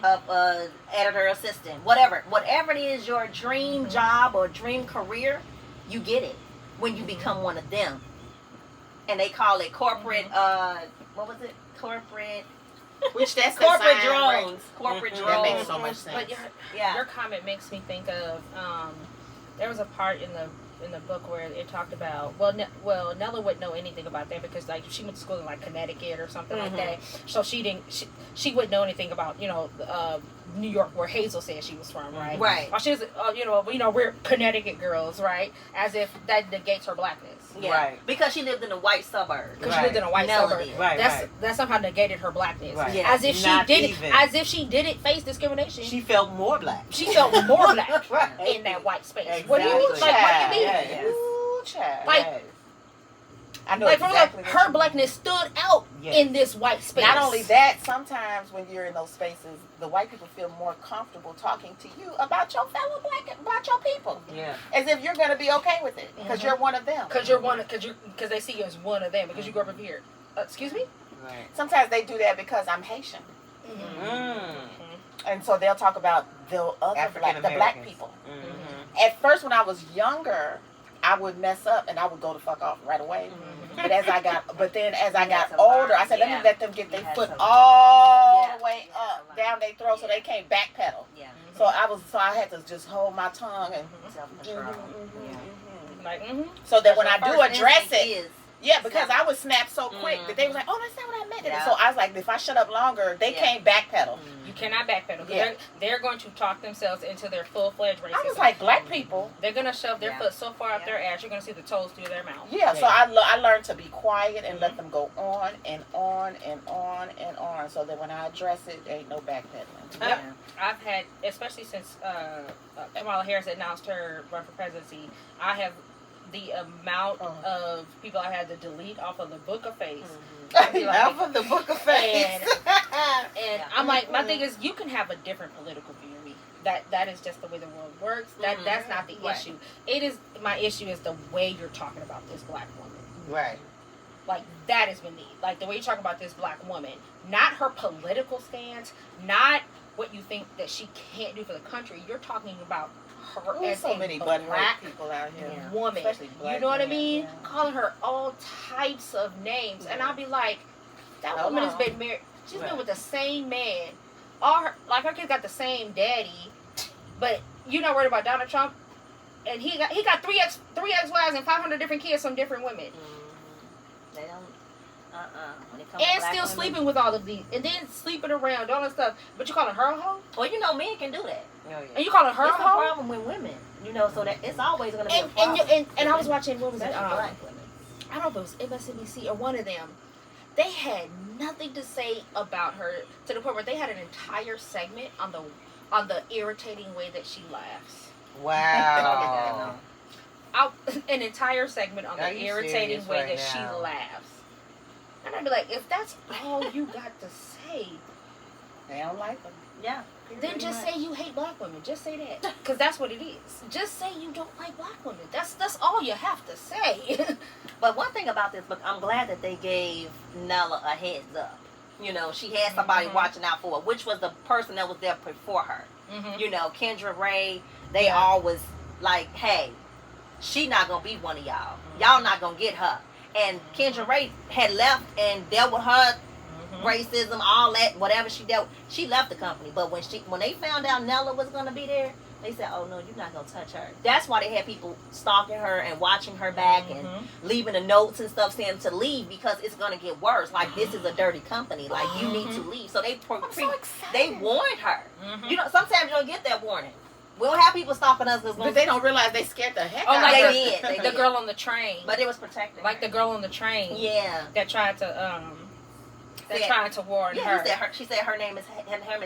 a editor assistant. Whatever it is, your dream job or dream career, you get it when you become one of them. And they call it corporate, what was it? Corporate... Which that's corporate the sign, right? drones. Corporate That drones. makes so much sense. But your comment makes me think of there was a part in the book where it talked about Nella wouldn't know anything about that because like she went to school in like Connecticut or something like that, so she wouldn't know anything about New York where Hazel said she was from, right? Right. Or she's we're Connecticut girls, right? As if that negates her blackness. Yeah. Right. Because she lived in a white suburb. Because she lived in a white Melody. suburb. Right. That somehow negated her blackness. Right. Yeah. As if Not she even. didn't face discrimination. She felt more black. She felt more black Right. in that white space. Exactly. What do you mean? Like, what do you mean? Yes. Ooh, child. Like, Yes. I know Like, exactly what her you mean. blackness stood out Yes. in this white space. Not only that, sometimes when you're in those spaces, the white people feel more comfortable talking to you about your fellow black, about your people, Yeah. as if you're going to be okay with it because you're one of them. because they see you as one of them because you grew up over here. Excuse me. Right. Sometimes they do that because I'm Haitian, Mm. and so they'll talk about the other African the black people. Mm-hmm. At first, when I was younger, I would mess up and I would go the fuck off right away. But as I got older, I said, let me let them get their foot all the way up, down their throat, so they can't backpedal. Yeah. So I had to just hold my tongue and Self-control. Like, so that when I Your do first address instinct it, is, yeah, because I would snap so quick that they was like, oh, that's not what I meant. Yeah. So I was like, if I shut up longer, they can't backpedal. you cannot backpedal. Yeah. They're going to talk themselves into their full-fledged racism. I was like, black people. They're going to shove their foot so far up their ass, you're going to see the toes through their mouth. Yeah, so I learned to be quiet and let them go on and on and on and on, so that when I address it, there ain't no backpedaling. Yep. I've had, especially since Kamala Harris announced her run for presidency, I have the amount of people I had to delete off of the book of face. Enough of the book of face. And I'm like, my thing is, you can have a different political view of me. That is just the way the world works. That's not the issue. It is, my issue is the way you're talking about this black woman. Right. Like, that is beneath. Like, the way you're talking about this black woman. Not her political stance. Not what you think that she can't do for the country. You're talking about her There's as so a many black people out here. woman. Especially black You know what I women, mean? yeah. Calling her all types of names. And I'll be like, that woman has been married. She's been with the same man. Her kids got the same daddy. But you're not worried about Donald Trump? And he got three ex-wives and 500 different kids from different women. They don't. When it comes to And black still women. sleeping with all of these. And then sleeping around, all that stuff. But you calling her a hoe? Well, men can do that. Oh, yeah. And you calling her a It's a hoe? problem with women. So that it's always going to be a problem. And I was watching, what was it? Especially black women. I don't know if it was MSNBC or one of them. They had nothing to say about her to the point where they had an entire segment on the irritating way that she laughs. Wow. An entire segment on Are the you irritating serious way right that she now? laughs. And I'd be like, if that's all you got to say, They don't like them. Yeah. then just say you hate black women. Just say that. Because that's what it is. Just say you don't like black women. That's all you have to say. But one thing about this book, I'm glad that they gave Nella a heads up. She had somebody watching out for her, which was the person that was there before her. Kendra Ray, they all was like, hey, she not going to be one of y'all. Y'all not going to get her. And Kendra Ray had left and dealt with her racism, all that, whatever she dealt. She left the company. But when they found out Nella was going to be there, they said, oh, no, you're not going to touch her. That's why they had people stalking her and watching her back and leaving the notes and stuff saying to leave because it's going to get worse. Like, this is a dirty company. Like, you need to leave. So they warned her. Sometimes you don't get that warning. We don't have people stalking us. But they don't realize they scared the heck Oh, out like of they her. the girl on the train. But it was protecting Like her. the girl on the train. Yeah. That tried to warn her. She said her name is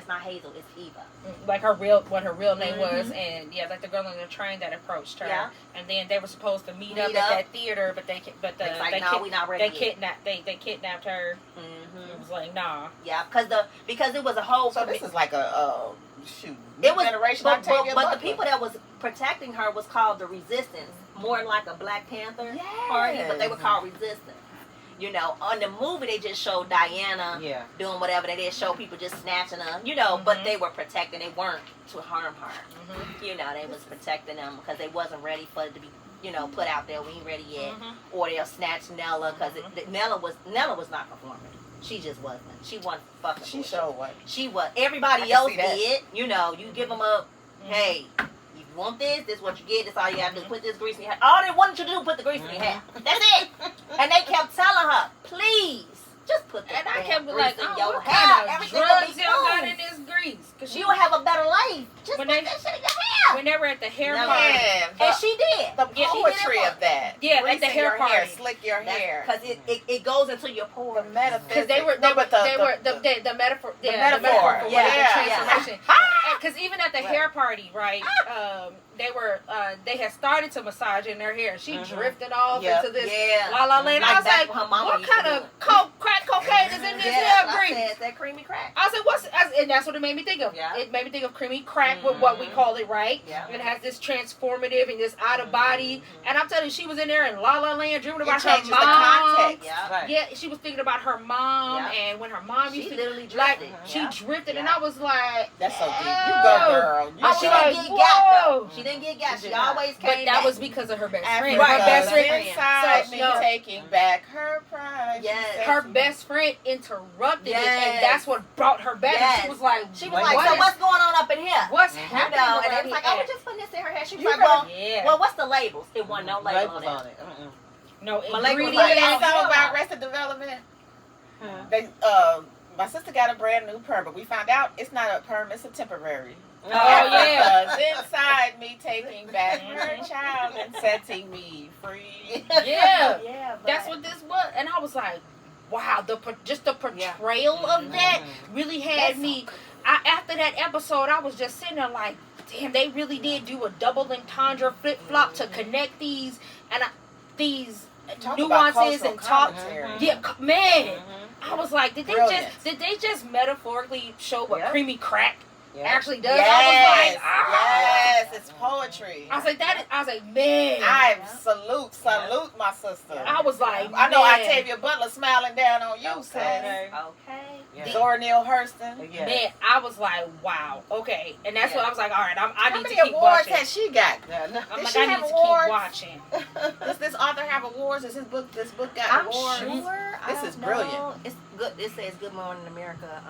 not Hazel, it's Eva. Like what her real name was, and like the girl on the train that approached her. Yeah. And then they were supposed to meet up at that theater, but we not ready. They kidnapped her. It was like, nah. Yeah, because it was a whole. So this is like a shoot. It was generation. but the people that was protecting her was called the Resistance, more like a Black Panther party, but they were called Resistance. You know, on the movie they just showed Diana doing whatever. They didn't show people just snatching her. You know, but they were protecting. They weren't to harm her. You know, they was protecting them because they wasn't ready for it to be, you know, put out there. We ain't ready yet. Or they'll snatch Nella because Nella was not performing. She just wasn't. She wasn't fucking. She showed what? She was. Everybody else did. You know, you give them a, hey, if you want this, this is what you get. This all you have to do. Put this grease in your hair. All they wanted you to do, put the grease in your hair. That's it. And they kept telling her, please, just put the And I kept grease like, in oh, your what hair. kind of Everything will drugs be y'all got cool. in this grease? Cause You'll have a better life. Just When put they- that shit in your hair. when they were at the hair No. party, And she did. The Yeah, she did poetry it. of that. Yeah, at the Greasing hair your party. hair, slick your hair. Because it goes into your pores. The metaphysics. because they were No, but the metaphor, the the metaphor. metaphor for Yeah, the yeah. transformation. Because even at the hair party, right? They had started to massage in their hair. She drifted off into this La La Land. I was that's like, what her mama what used to kind do. of crack cocaine is in this Yeah, hair that's what I grease? said, that creamy crack. I said, and that's what it made me think of. Yeah. It made me think of creamy crack with what we call it, right? Yeah. It has this transformative and this out of body. And I'm telling you, she was in there in La La Land dreaming about It her changes the mom. context. Yeah. Right. Yeah, she was thinking about her mom, Yeah. and when her mom She used to literally like, drifted. she Yeah. drifted, and Yeah. I was like, That's so deep. You go, girl. You Oh, I she was go. like, didn't get got though. whoa. She didn't get got. She She did not. always But came that back. was because of her best Africa, friend. Right. Her best friend. inside So, me no. taking back her pride. Yes. She said Her to me, best friend interrupted it, Yes. and that's what brought her back. Yes. She was like, She was Like, like, what so is- what's going on up in here? what's You happening? know, and they around was like, here? oh, we're just putting this in her hair. She was You like, well, Yeah. well, what's the labels? It wasn't no label Labels on on it. it. Mm-mm. No My leg was You ingredients. like, know oh, something hell about no. Arrested Development? Hmm. They, my sister got a brand new perm, but we found out it's not a perm, it's a temporary. Oh, yeah. Africa's inside me taking back her child and setting me free. Yeah. Yeah, but That's what this was, and I was like, "Wow!" Just the portrayal of that really had me. After that episode, I was just sitting there like, "Damn, they really did do a double entendre flip flop to connect these and these Talk about nuances cultural and talk." commentary. Yeah, man, I was like, Brilliant. did they just metaphorically show what Yeah. creamy crack Yeah. actually does? Yes, I was like, yes, it's poetry. I was like, I was like, man. I salute my sister. I was like, I know man. Octavia Butler smiling down on you, sis. Okay. Yeah. Zora Neale Hurston. Yeah. Man, I was like, wow, okay, and that's what I was like. All right, I How need many to keep awards watching. has she got? Yeah, no. I'm Did like, she I need have to awards? keep watching. Does this author have awards? Does this book got I'm awards? sure. I This don't is brilliant. know. It's good. It says Good Morning America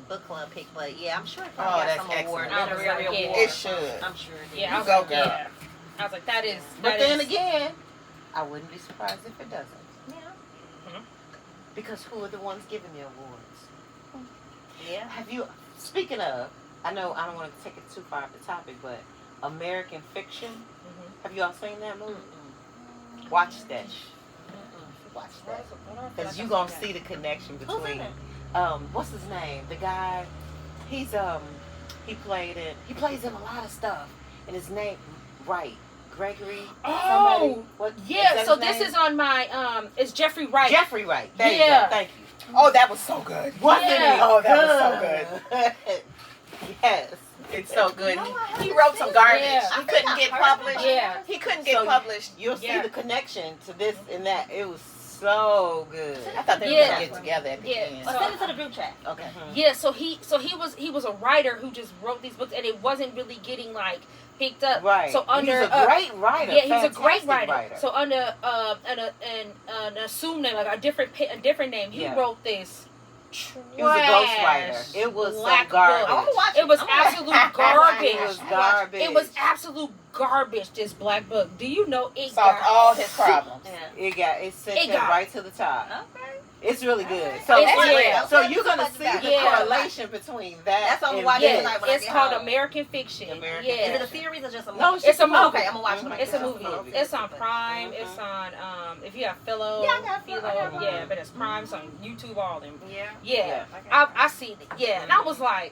book club pick, but yeah, I'm sure it Oh, probably that's got some award, excellent. literary I was like, award. It should. I'm sure it Yeah, is. I was go, like, girl. yeah. I was like, that is. But that then is- again, I wouldn't be surprised if it doesn't. Yeah. Because who are the ones giving the awards? Yeah. Have you, speaking of, I know I don't want to take it too far off the topic, but American Fiction, have you all seen that movie? Watch that. Watch that. Because you're going to see the connection Who's in between, it? what's his name? The guy, he plays in a lot of stuff. And his name, Gregory. Oh, somebody? What, yeah. that So his this name? is on my. It's Jeffrey Wright. Jeffrey Wright. There you Yeah. go. Thank you. Oh, that was so good. Wasn't Yeah. it? Oh, that was so good. Yes. It's so good. No, I haven't He wrote some seen garbage. Yeah. He I couldn't think get I heard published. about Yeah. He couldn't get So published. You'll see Yeah. the connection to this and that. It was so good. I thought they were Yeah. gonna get together at the Yeah. end. Well, send it to the group chat. Okay. Yeah. So he was a writer who just wrote these books, and it wasn't really getting like picked up. Right. So under he's a great writer. yeah, he's a great fantastic writer. So under an assumed name, like a different name, he Yeah. wrote this. He was a ghostwriter. It was black some garbage. book. I want to watch it. It was I'm gonna- absolute garbage. It was garbage. It was absolute garbage. This black book. Do you know it Solved got all his problems. Yeah. It sent It him got- right to the top. Okay. It's really good. So It's anyway, real. so you're gonna see the Yeah. correlation between that. That's what I'm and watching this. tonight when I It's get called home. American Fiction. American Yeah. Is it a series or just a movie? No, It's a movie. Okay, I'm gonna watch it. It's a Mhm. movie. It's on Prime. It's on if you have Philo. Yeah, I got Philo. Yeah, but it's Prime. It's on YouTube. All them. Yeah. Yeah, Yeah. I seen it. Yeah, and I was like,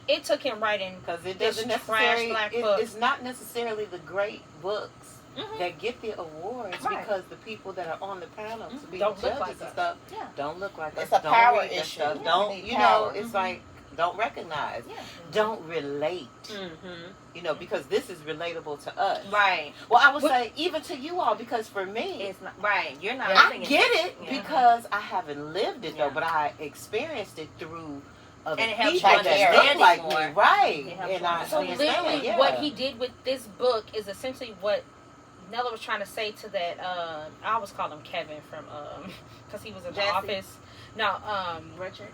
it took him right in. Because it This doesn't trash necessarily. black book. It's not necessarily the great books Mhm. that get the awards Right. because the people that are on the panel to be Don't the look judges like and us. stuff Yeah. don't look like It's us. a Don't power read that issue. stuff. Yeah, Don't we need you power. know? It's like don't recognize. Yeah. Don't relate. Mm-hmm. You know, because this is relatable to us. Right. Well, I would What- say even to you all because for me, It's not right. You're not. I living in get it. it Yeah. because because I haven't lived it though, Yeah. but I experienced it through other And it helps people you that understand look it like more. me, right? It helps And you I understand. So understand, literally, yeah. what he did with this book is essentially what Nella was trying to say to that. I always call him Kevin from because he was in the Jesse? Office. No, Richard.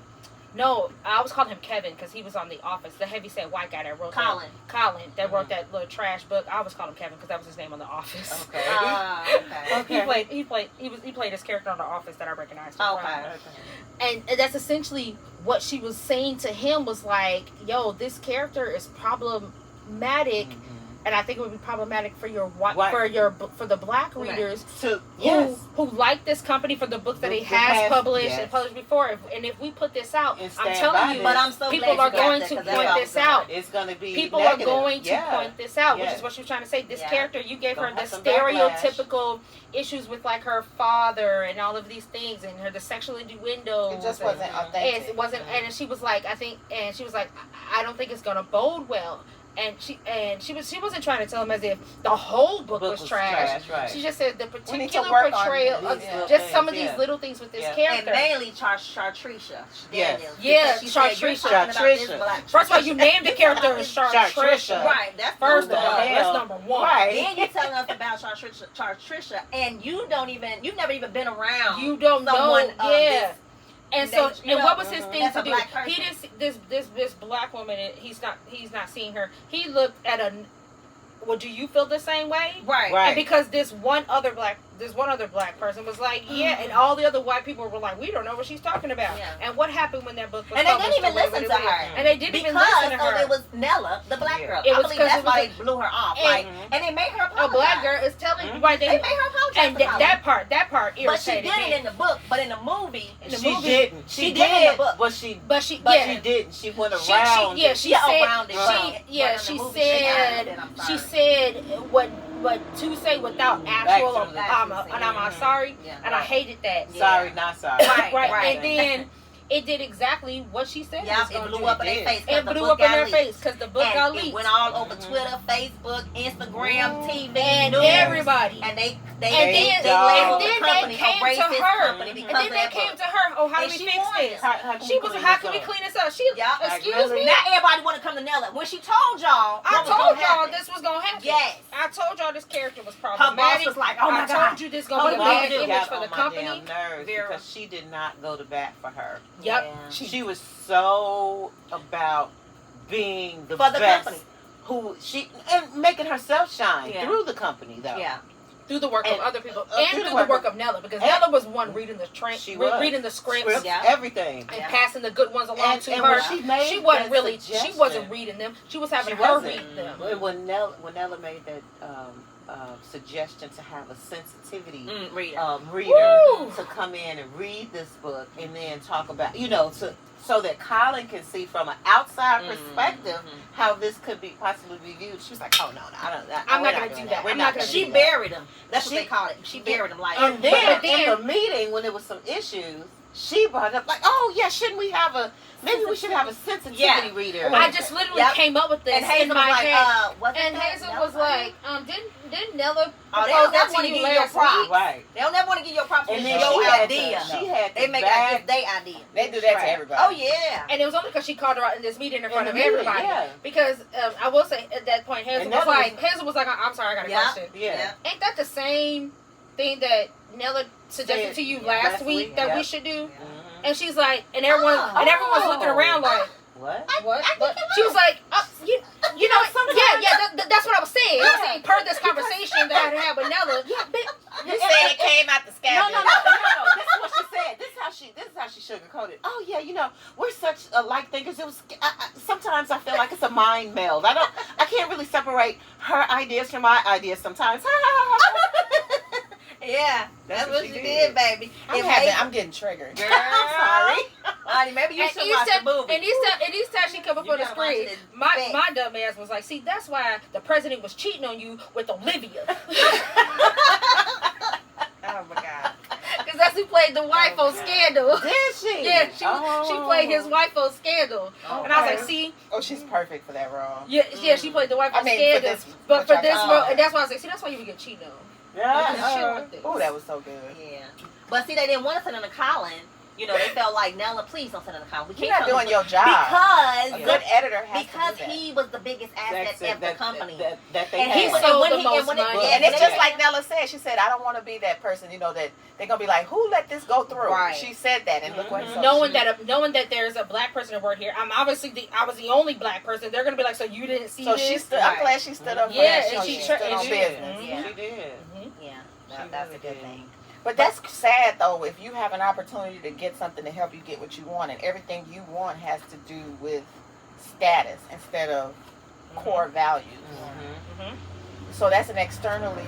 no, I always called him Kevin because he was on The Office. The heavyset white guy that wrote Colin. Colin that wrote that little trash book. I always called him Kevin because that was his name on The Office. Okay. Okay. He played this character on The Office that I recognized. Him Okay. from. And that's essentially what she was saying to him was like, "Yo, this character is problematic." Mhm. And I think it would be problematic for your Right. for the black readers So yes, who like this company for the books that The- it the has past- published yes. and published before. And if we put this out, And I'm stand by telling you, this. But I'm so people glad are you got going that, to 'cause that's point what I this was doing. out. it's going to be People negative. are going to Yeah. point this out, which Yeah. is what she was trying to say. This Yeah. character, you gave her Gonna the have some backlash. stereotypical issues with like her father and all of these things, and her the sexual innuendo. It just and- wasn't and authentic. it wasn't, and she was like, I don't think it's gonna bode well. And she wasn't trying to tell him as if the whole book was trash. Right. She just said the We need to particular work on portrayal these of little just some of things, these yeah. little things with this Yeah. And character. mainly Chartrecia. Yes. Daniels, Yeah, because she said, "You're Chartrecia. talking about this Chartrecia. black First of all, you Chartrecia." named the character as Chartrecia. Chartrecia. Right, that's First of number all, one. hell? that's number one. Right. Then you telling us about Chartrecia, and you've never even been around. You don't know, someone of yeah. this. And so, They- you and know, what was his thing that's to a do? black person. He didn't see this black woman. He's not seeing her. He looked at well, do you feel the same way? Right. And because this one other black person was like, yeah, and all the other white people were like, we don't know what she's talking about. Yeah. And what happened when that book was And they published didn't even the way listen that to it her. went? And they didn't even Because listen to her. it was Nella, the black Yeah. girl. It I was believe 'cause that's it was why a- they blew her off. and- Like, and they made her A apologize. black girl is telling Mhm. why They they made her apologize. and to Holly. that part But she irritated did me. it in the book, but in the movie, In the She movie, didn't. she did in the book. but she But didn't. She went around. She it. said around it, she but in the movie, she I'm said what to say without actual Actually. and I'm sorry, Yeah. and I hated that. Yeah. Sorry, not sorry. Right. And then it did exactly what she said. Yeah, it was it gonna blew do. up in their did. face. 'cause It the blew book up in got their leaked. face because the book got And it leaked. went all over Mhm. Twitter, Facebook, Instagram, TV, And news. everybody. And they And then labeled they the company came a to racist her. company And because then of they that came book. to her. Oh, how do And we she fix won this? it. She was, how can we clean this up? She, Yeah. excuse really? me. Now everybody want to come to Nella. When she told y'all, I what was told gonna y'all happen. this was gonna happen. Yes. I told y'all this character was Her problematic. boss was like, "Oh my I God." told you this gonna be a Her bad boss image got for the on my company. damn nerves Very- because she did not go to bat for her. Yep. Yeah. She was so about being the For the best. company. And making herself shine Yeah. through the company though. Yeah. Through the work And- of other people through and the through work the work of- of Nella, because and- Nella was one reading the She was. reading the scripts Scripts, Yeah. everything. and Yeah. passing the good ones along And to when her. she made She wasn't that really. She suggestion- wasn't reading them. She was having She her wasn't. read them. When Nella made that suggestion to have a sensitivity Read reader Woo! to come in and read this book and then talk about, so that Colin can see from an outside perspective how this could be possibly be viewed. She was like, "Oh no, I'm we're not gonna doing do that. We're I'm not gonna gonna She do that." buried him. That's what She- they call it. She buried him like. And then, But then- in the meeting when there was some issues, she brought up like, "Oh yeah, shouldn't we have maybe we should have a sensitivity reader." I just literally Yep. came up with this and in Hazel was my like, head. what's And that? Hazel Nella? was like, didn't Nella Oh, they propose don't that ever to want to you give you your last props. week? Right. They don't never want to give your props. And It's then your she had idea. she had They the make it like bad- it's their idea. They do that to Right. everybody. Oh yeah. And it was only because she called her out in this meeting in front of the meeting, everybody. yeah. Because I will say at that point, Hazel And was Nella like, was- I'm sorry, I got a Yeah. question. Yeah. Ain't that the same thing that Nella suggested Said, to you yeah, last week that yeah. we should do? Mhm. And she's like, and everyone's looking around like, What? what? She was like, you know, that's what I was saying. I was saying, per this conversation that I had with Nella. You said it came out the No, scab. no. This is what she said. This is how she sugarcoated. Oh yeah, we're such alike thinkers. It was sometimes I feel like it's a mind meld. I can't really separate her ideas from my ideas sometimes. Yeah. That's what she did, baby. I'm getting triggered. Girl. I'm sorry. Honey, maybe you And should each watch time, the movie. and each time she come up You on the gotta watch screen, it in my fact. dumb ass was like, see, that's why the president was cheating on you with Olivia. Oh my god. Because that's who played the wife on Scandal. Did she? Yeah, she played his wife on Scandal. And I was like, see, Oh, she's perfect for that role. yeah, she played the wife on I mean, Scandal. for this, But for what this y'all role, call and that's why I was like, see, that's why you would get cheated on. Oh, that was so good. Yeah. But see, they didn't want to send him to Colin. You know, they felt like, Nella, please don't send him to Colin. We You're can't not tell doing him your job. because A good editor has because to do that. he was the biggest asset of the company. That they And he had. was sold when the he most and when it, money. yeah, And it's they- just like Nella said. She said, I don't want to be that person, you know, that they're going to be like, who let this go through? Right. She said that, and look what so knowing she, that there's a black person that worked here, I was the only black person. They're gonna be like, so you didn't see So this? she stood, I'm glad she stood up for Yeah, that. and She she stood tra- on and she- business. Yeah. She did. Yeah, She that's really a good did. thing. But that's sad, though, if you have an opportunity to get something to help you get what you want, and everything you want has to do with status instead of core values. So that's an externally,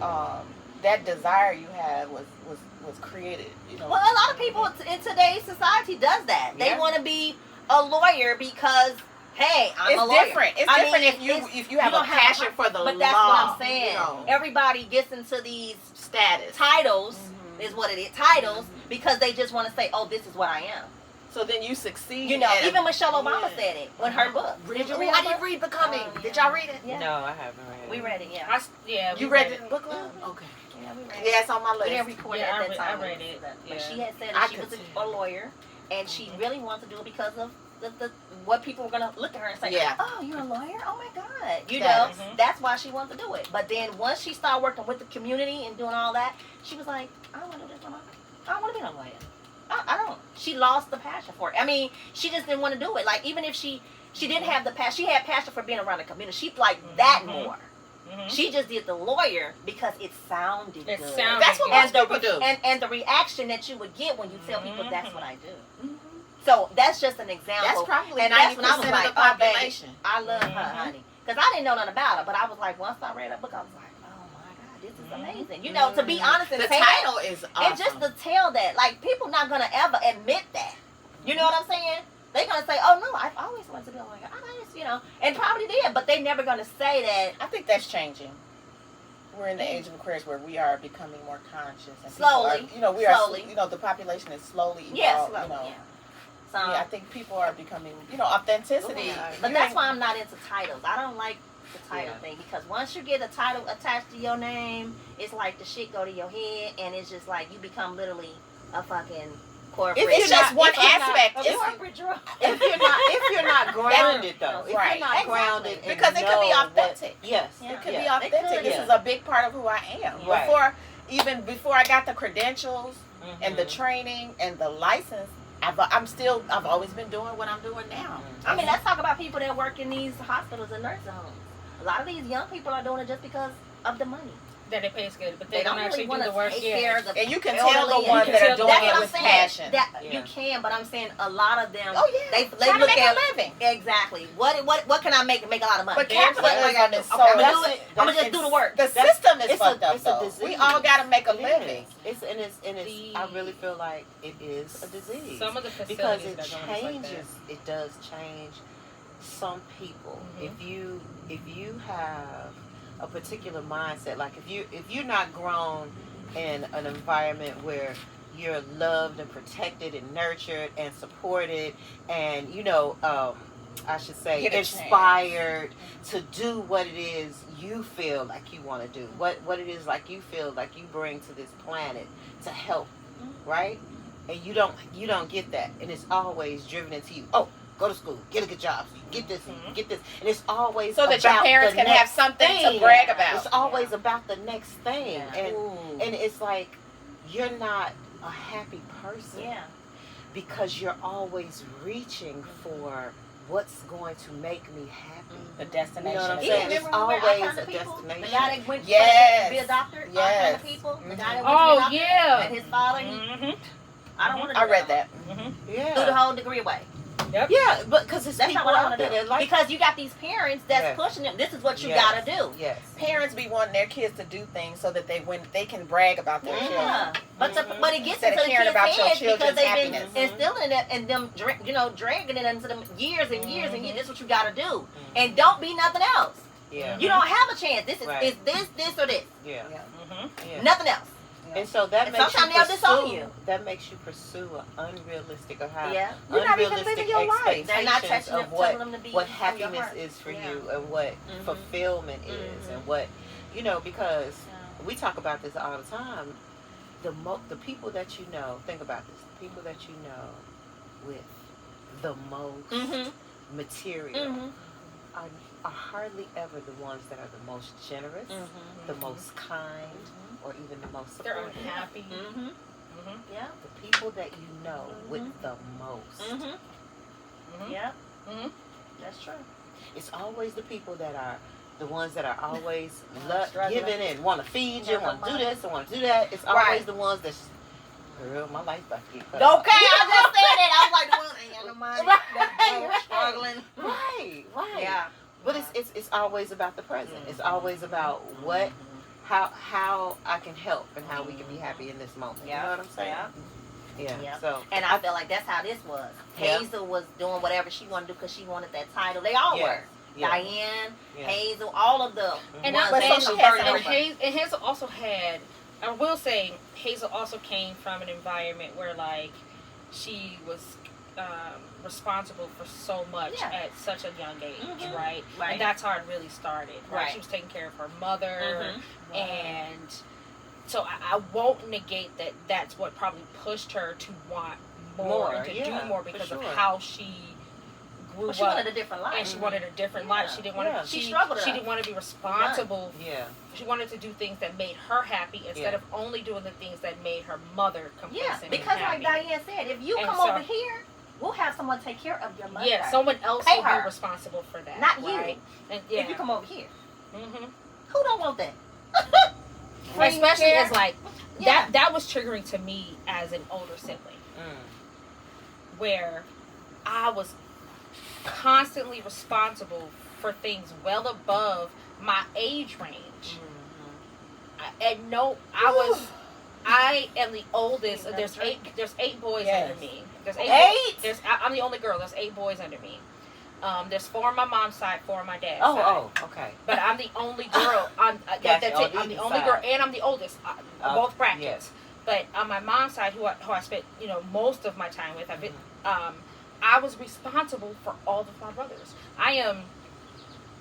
that desire you had was created. You know. Well, a lot of people in today's society does that. They Yeah. want to be a lawyer because, hey, I'm It's a lawyer. different. It's I different mean, if you have a don't passion for the But law. that's what I'm saying. You know, Everybody gets into these status. titles, is what it is. Titles, because they just want to say, oh, this is what I am. So then you succeed. You know, at even Michelle Obama Yeah. said it in her book. Did you read I it? didn't read Becoming. Oh, Did yeah. y'all read it? Yeah. No, I haven't read it. We read it, yeah. You we read it in book club? Okay. Yeah, we read it. Yeah, it's on my We didn't list. record Yeah, it I at that read- time. I read it, But yeah. she had said I that she could was see a lawyer, and she really wanted to do it because of the what people were gonna look at her and say, Yeah. "Oh, you're a lawyer? Oh my God!" You Status. know, that's why she wanted to do it. But then once she started working with the community and doing all that, she was like, "I don't want to do this no more. I don't want to be no lawyer. I don't." She lost the passion for it. I mean, she just didn't want to do it. Like even if she didn't have the passion, she had passion for being around the community. She liked that more. She just did the lawyer because it sounded It good. sounded That's what good. most people do. And the reaction that you would get when you tell people that's what I do. So that's just an example. That's probably and 90% that's when I was of like, the oh, baby, population. I love her, honey. Because I didn't know nothing about her, but I was like, once I read that book, I was like, oh my God, this is amazing. You know, to be honest and The say that, title is awesome. and just to tell that, like, people not going to ever admit that. You know what I'm saying? They're going to say, oh, no, I've always wanted to be a lawyer. I just, you know, and probably did, but they never going to say that. I think that's changing. We're in the age of Aquarius where we are becoming more conscious. And Slowly. people are, we are, Slowly. the population is slowly Yeah, evolved, slowly, yeah. So, Yeah, I think people are becoming, authenticity. Yeah. but that's why I'm not into titles. I don't like the title Yeah. thing because once you get a title attached to your name, it's like the shit go to your head, and it's just like you become literally a fucking corporate. It's just one if you're not aspect. a It's- corporate drug. If you're not grounded though, if Right. you're not grounded, Exactly. and Because it could be know authentic. Yes, Yeah. It could Yeah. be authentic. It could, This yeah. is a big part of who I am. Right. Before I got the credentials and the training and the license, I've always been doing what I'm doing now. I mean, let's talk about people that work in these hospitals and nursing homes. A lot of these young people are doing it just because of the money. That it pays good, but They they don't don't actually really want do to the work. take Yeah. care of the And you can tell elderly the and ones you that can are tell doing that's it what I'm with saying. passion. That Yeah. you can, but I'm saying a lot of them. Oh yeah, They trying to look make at a living. Exactly. What can I make a lot of money? But There's capitalism is so. Okay, I'm gonna that's do it. I'm gonna just do the work. The system is it's fucked a up though. disease. We all got to make a It living. is. It's I really feel like it is a disease. Some of the Because facilities it that go into like changes. It does change some people. If you have a particular mindset, like if you're not grown in an environment where you're loved and protected and nurtured and supported, and I should say Get a chance. inspired to do what it is you feel like you want to do, what it is like you feel like you bring to this planet to help, right? And you don't get that, and it's always driven into you. Oh, go to school, get a good job, so you get this, and you get this, and it's always So that your about parents the can have next something thing. to brag about. It's always about the next thing, Yeah. and it's like you're not a happy person Yeah. because you're always reaching for what's going to make me happy. The You destination. know what I'm is- saying? Remember It's when we were always Alzheimer's a people? destination. The guy that went Yes. to be a doctor, Yes. Alzheimer's people. The Mhm. guy that went Oh to be a doctor, yeah. and his father, I don't want to. I read that. Yeah. Threw the whole degree away. Yeah, but because it's That's not people what I out want to there do. that like Because you got these parents that's Yes. pushing them. This is what you Yes. gotta do. Yes. Parents be wanting their kids to do things so that they can brag about their children. Yeah, but but it gets Instead into of the caring kids' about your heads because children's they've happiness. been instilling it and them, dragging it into them years and years and years. This is what you gotta do, and don't be nothing else. Yeah. You don't have a chance. This is Right. it's this or this. Yeah. Yeah. Nothing else. And so that And makes you sometimes they'll disown pursue. you. That makes you pursue an unrealistic or high. Yeah. You're not even unrealistic living your life. expectations They're not touching of them, what telling them to be what from your happiness heart. is for Yeah. you and what Mhm. fulfillment is and what because we talk about this all the time. The people that you know, think about this. The people that you know with the most material are hardly ever the ones that are the most generous, the most kind, or even the most They're supportive. unhappy. Yeah. The people that you know with the most. Yeah. That's true. It's always the people that are the ones that are always Struggling. giving and want to feed you, Yeah, want to do money. this and want to do that. It's Right. always the ones that's, girl, my life's about to get cut Okay, I just said that. I was like, the one ain't got no money. That's broke, struggling. Right, right. Yeah. But it's always about the present. It's always about how I can help and how we can be happy in this moment. Yeah. You know what I'm saying? Yeah. Yeah. So And I feel like that's how this was. Yeah. Hazel was doing whatever she wanted to do because she wanted that title. They all Yeah. were. Yeah. Diane, Yeah. Hazel, all of them. And ones But that so she converted has over. Hazel also had, I will say, Hazel also came from an environment where, like, she was responsible for so much Yeah. at such a young age, Mhm. right? Right. And that's how it really started, right? Right. She was taking care of her mother, Mhm. and so I won't negate that that's what probably pushed her to want more and to yeah, do more for because sure. of how she grew Well, she up. wanted a different life. And she wanted a different life. Yeah. She didn't want Yeah. to. She struggled She enough. didn't want to be responsible. Yeah. She wanted to do things that made her happy instead Yeah. of only doing the things that made her mother Yeah, complacent because and like happy. Diane said, if you And come so- over here, we'll have someone take care of your mother. Yeah, someone else Pay will her. be responsible for that, Not you. right? And yeah, If you come over here, hmm who don't want that? especially care. as like Yeah. that was triggering to me as an older sibling, where I was constantly responsible for things well above my age range. I am the oldest. You There's never eight boys Yes. under me. There's Eight? I'm the only girl. There's 8 boys under me. There's 4 on my mom's side, 4 on my dad's Oh, side. oh, okay. But I'm the only girl. Gotcha. That's On it. I'm the either only side. girl, and I'm the oldest. Both brackets. yes. But on my mom's side, who I spent most of my time with, I was responsible for all of my brothers. I am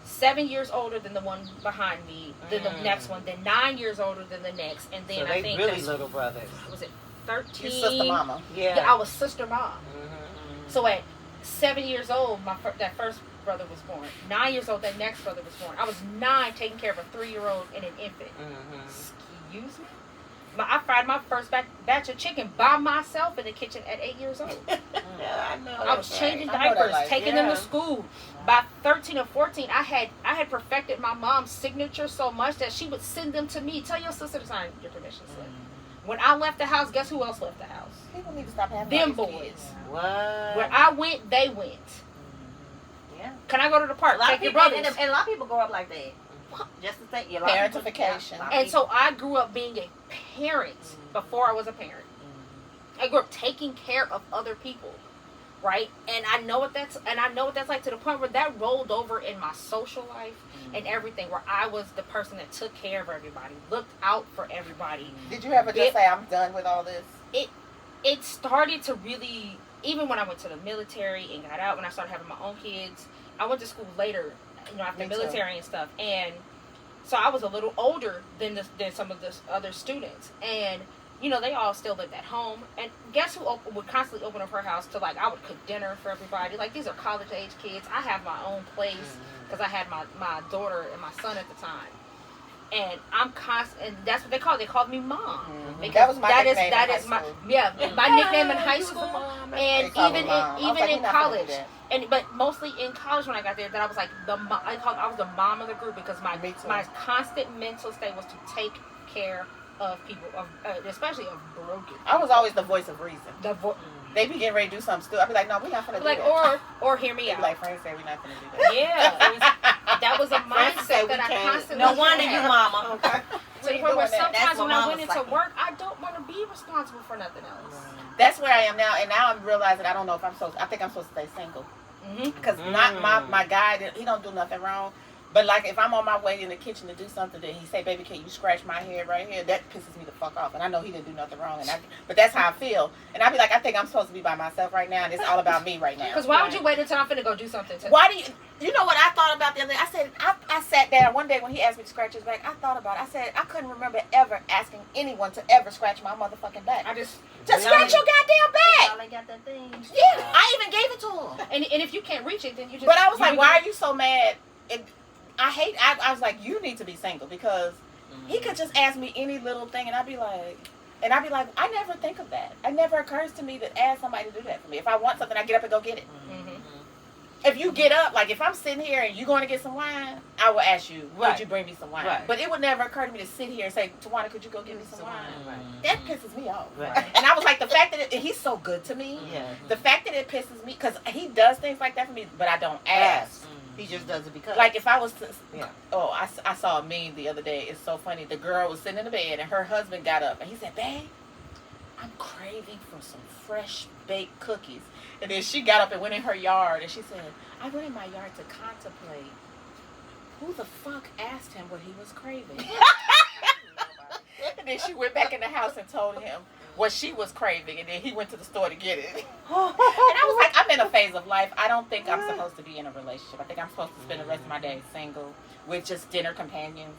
7 years older than the one behind me, then the next one, then 9 years older than the next, and then So I they think really that's- little brothers. was it 13? Your sister mama. Yeah. Yeah, I was sister mom. Mhm. So at 7 years old, that first brother was born. 9 years old, that next brother was born. I was 9 taking care of a 3-year-old and an infant. Mhm. Excuse me? I fried my first batch of chicken by myself in the kitchen at 8 years old. Yeah, I know. I was that's changing I know that diapers, life. taking them Yeah. to school. By 13 or 14, I had perfected my mom's signature so much that she would send them to me. Tell your sister to sign your permission slip. When I left the house, guess who else left the house? People need to stop having Them all these boys. kids. What? Where I went, they went. Yeah. Can I go to the park? A lot of Take your people, brothers. and a lot of people grow up like that. Just to think, a lot of people- Parentification. yeah, a lot of And people- so I grew up being a parent before I was a parent. I grew up taking care of other people, right? And I know what that's like to the point where that rolled over in my social life and everything, where I was the person that took care of everybody, looked out for everybody. Did you ever just say, I'm done with all this? It started to really, even when I went to the military and got out, when I started having my own kids, I went to school later, after Me too. military and stuff, and so I was a little older than some of the other students, and they all still lived at home. And guess who would constantly open up her house to, like, I would cook dinner for everybody. Like, these are college age kids. I have my own place because I had my daughter and my son at the time. And I'm constant, and that's what they called. They called me mom. Because That was my that nickname is in high school. my nickname in high You was a school, mom. and They called me even mom. I was even like, in "You're not gonna do college, that." but mostly in college when I got there, that I was like I was the mom of the group because my Me too. my constant mental state was to take care of people, especially of broken. I was always the voice of reason. The They be getting ready to do something stupid. I'd be like, no, we're not going to do like that. or hear me They out. be like, friends say we're not going to do that. Yeah, that was a Francis said mindset we that I can't. constantly. No wonder had. you mama. Okay. To the We point where doing that. That's sometimes what when I mama went was into like. work, I don't want to be responsible for nothing else. That's where I am now, and now I'm realizing I don't know if I think I'm supposed to stay single. Mm-hmm. Because not my guy, he don't do nothing wrong, But like if I'm on my way in the kitchen to do something, then he say, "Baby, can you scratch my head right here?" That pisses me the fuck off, and I know he didn't do nothing wrong, but that's how I feel, and I be like, I think I'm supposed to be by myself right now, and it's all about me right now. Because why would you wait until I'm finna go do something? Why do you? You know what I thought about the other day? I said I sat down one day when he asked me to scratch his back. I thought about it. I said I couldn't remember ever asking anyone to ever scratch my motherfucking back. I just scratch your goddamn back. Y'all ain't got that thing. Yeah, I even gave it to him. and if you can't reach it, then you just. But I was like, why are you so mad? I was like, you need to be single because he could just ask me any little thing, and I'd be like, I never think of that. It never occurs to me to ask somebody to do that for me. If I want something, I get up and go get it. Mm-hmm. If you get up, like if I'm sitting here and you going to get some wine, I will ask you, would you bring me some wine? Right. But it would never occur to me to sit here and say, Tawana, could you go get me some wine? Right. That pisses me off. Right. And I was like, the fact that he's so good to me, the fact that it pisses me, because he does things like that for me, but I don't ask. He just does it because. Like if I was to, I saw a meme the other day. It's so funny. The girl was sitting in the bed and her husband got up and he said, "Babe, I'm craving for some fresh baked cookies." And then she got up and went in her yard and she said, "I went in my yard to contemplate who the fuck asked him what he was craving." And then she went back in the house and told him what she was craving, and then he went to the store to get it. And I was like, I'm in a phase of life. I don't think I'm supposed to be in a relationship. I think I'm supposed to spend the rest of my days single with just dinner companions,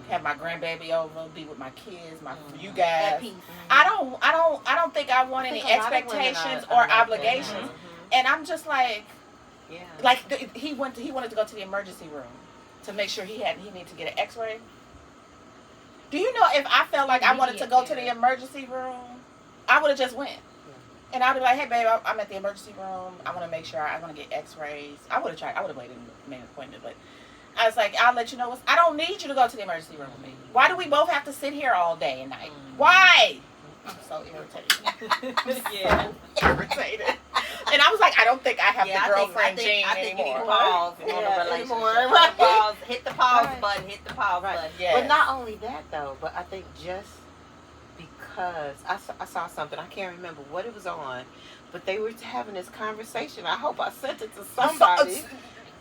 have my grandbaby over, be with my kids, you guys. I don't think I want any expectations or obligations. And I'm just like, he wanted to go to the emergency room to make sure he needed to get an X-ray. Do you know if I felt like I wanted to go to the emergency room, I would have just went. And I'd be like, "Hey, babe, I'm at the emergency room. I want to make sure I want to get X-rays." I would have waited and made an appointment, but I was like, "I'll let you know. I don't need you to go to the emergency room with me. Why do we both have to sit here all day and night? Why?" I'm so irritated. So irritated. And I was like, I don't think I have the girlfriend gene I think anymore. you need to pause on the relationship. Pause, hit the pause button, hit the pause button. Yes. But not only that, though, but I think just because I saw something, I can't remember what it was on, but they were having this conversation. I hope I sent it to somebody.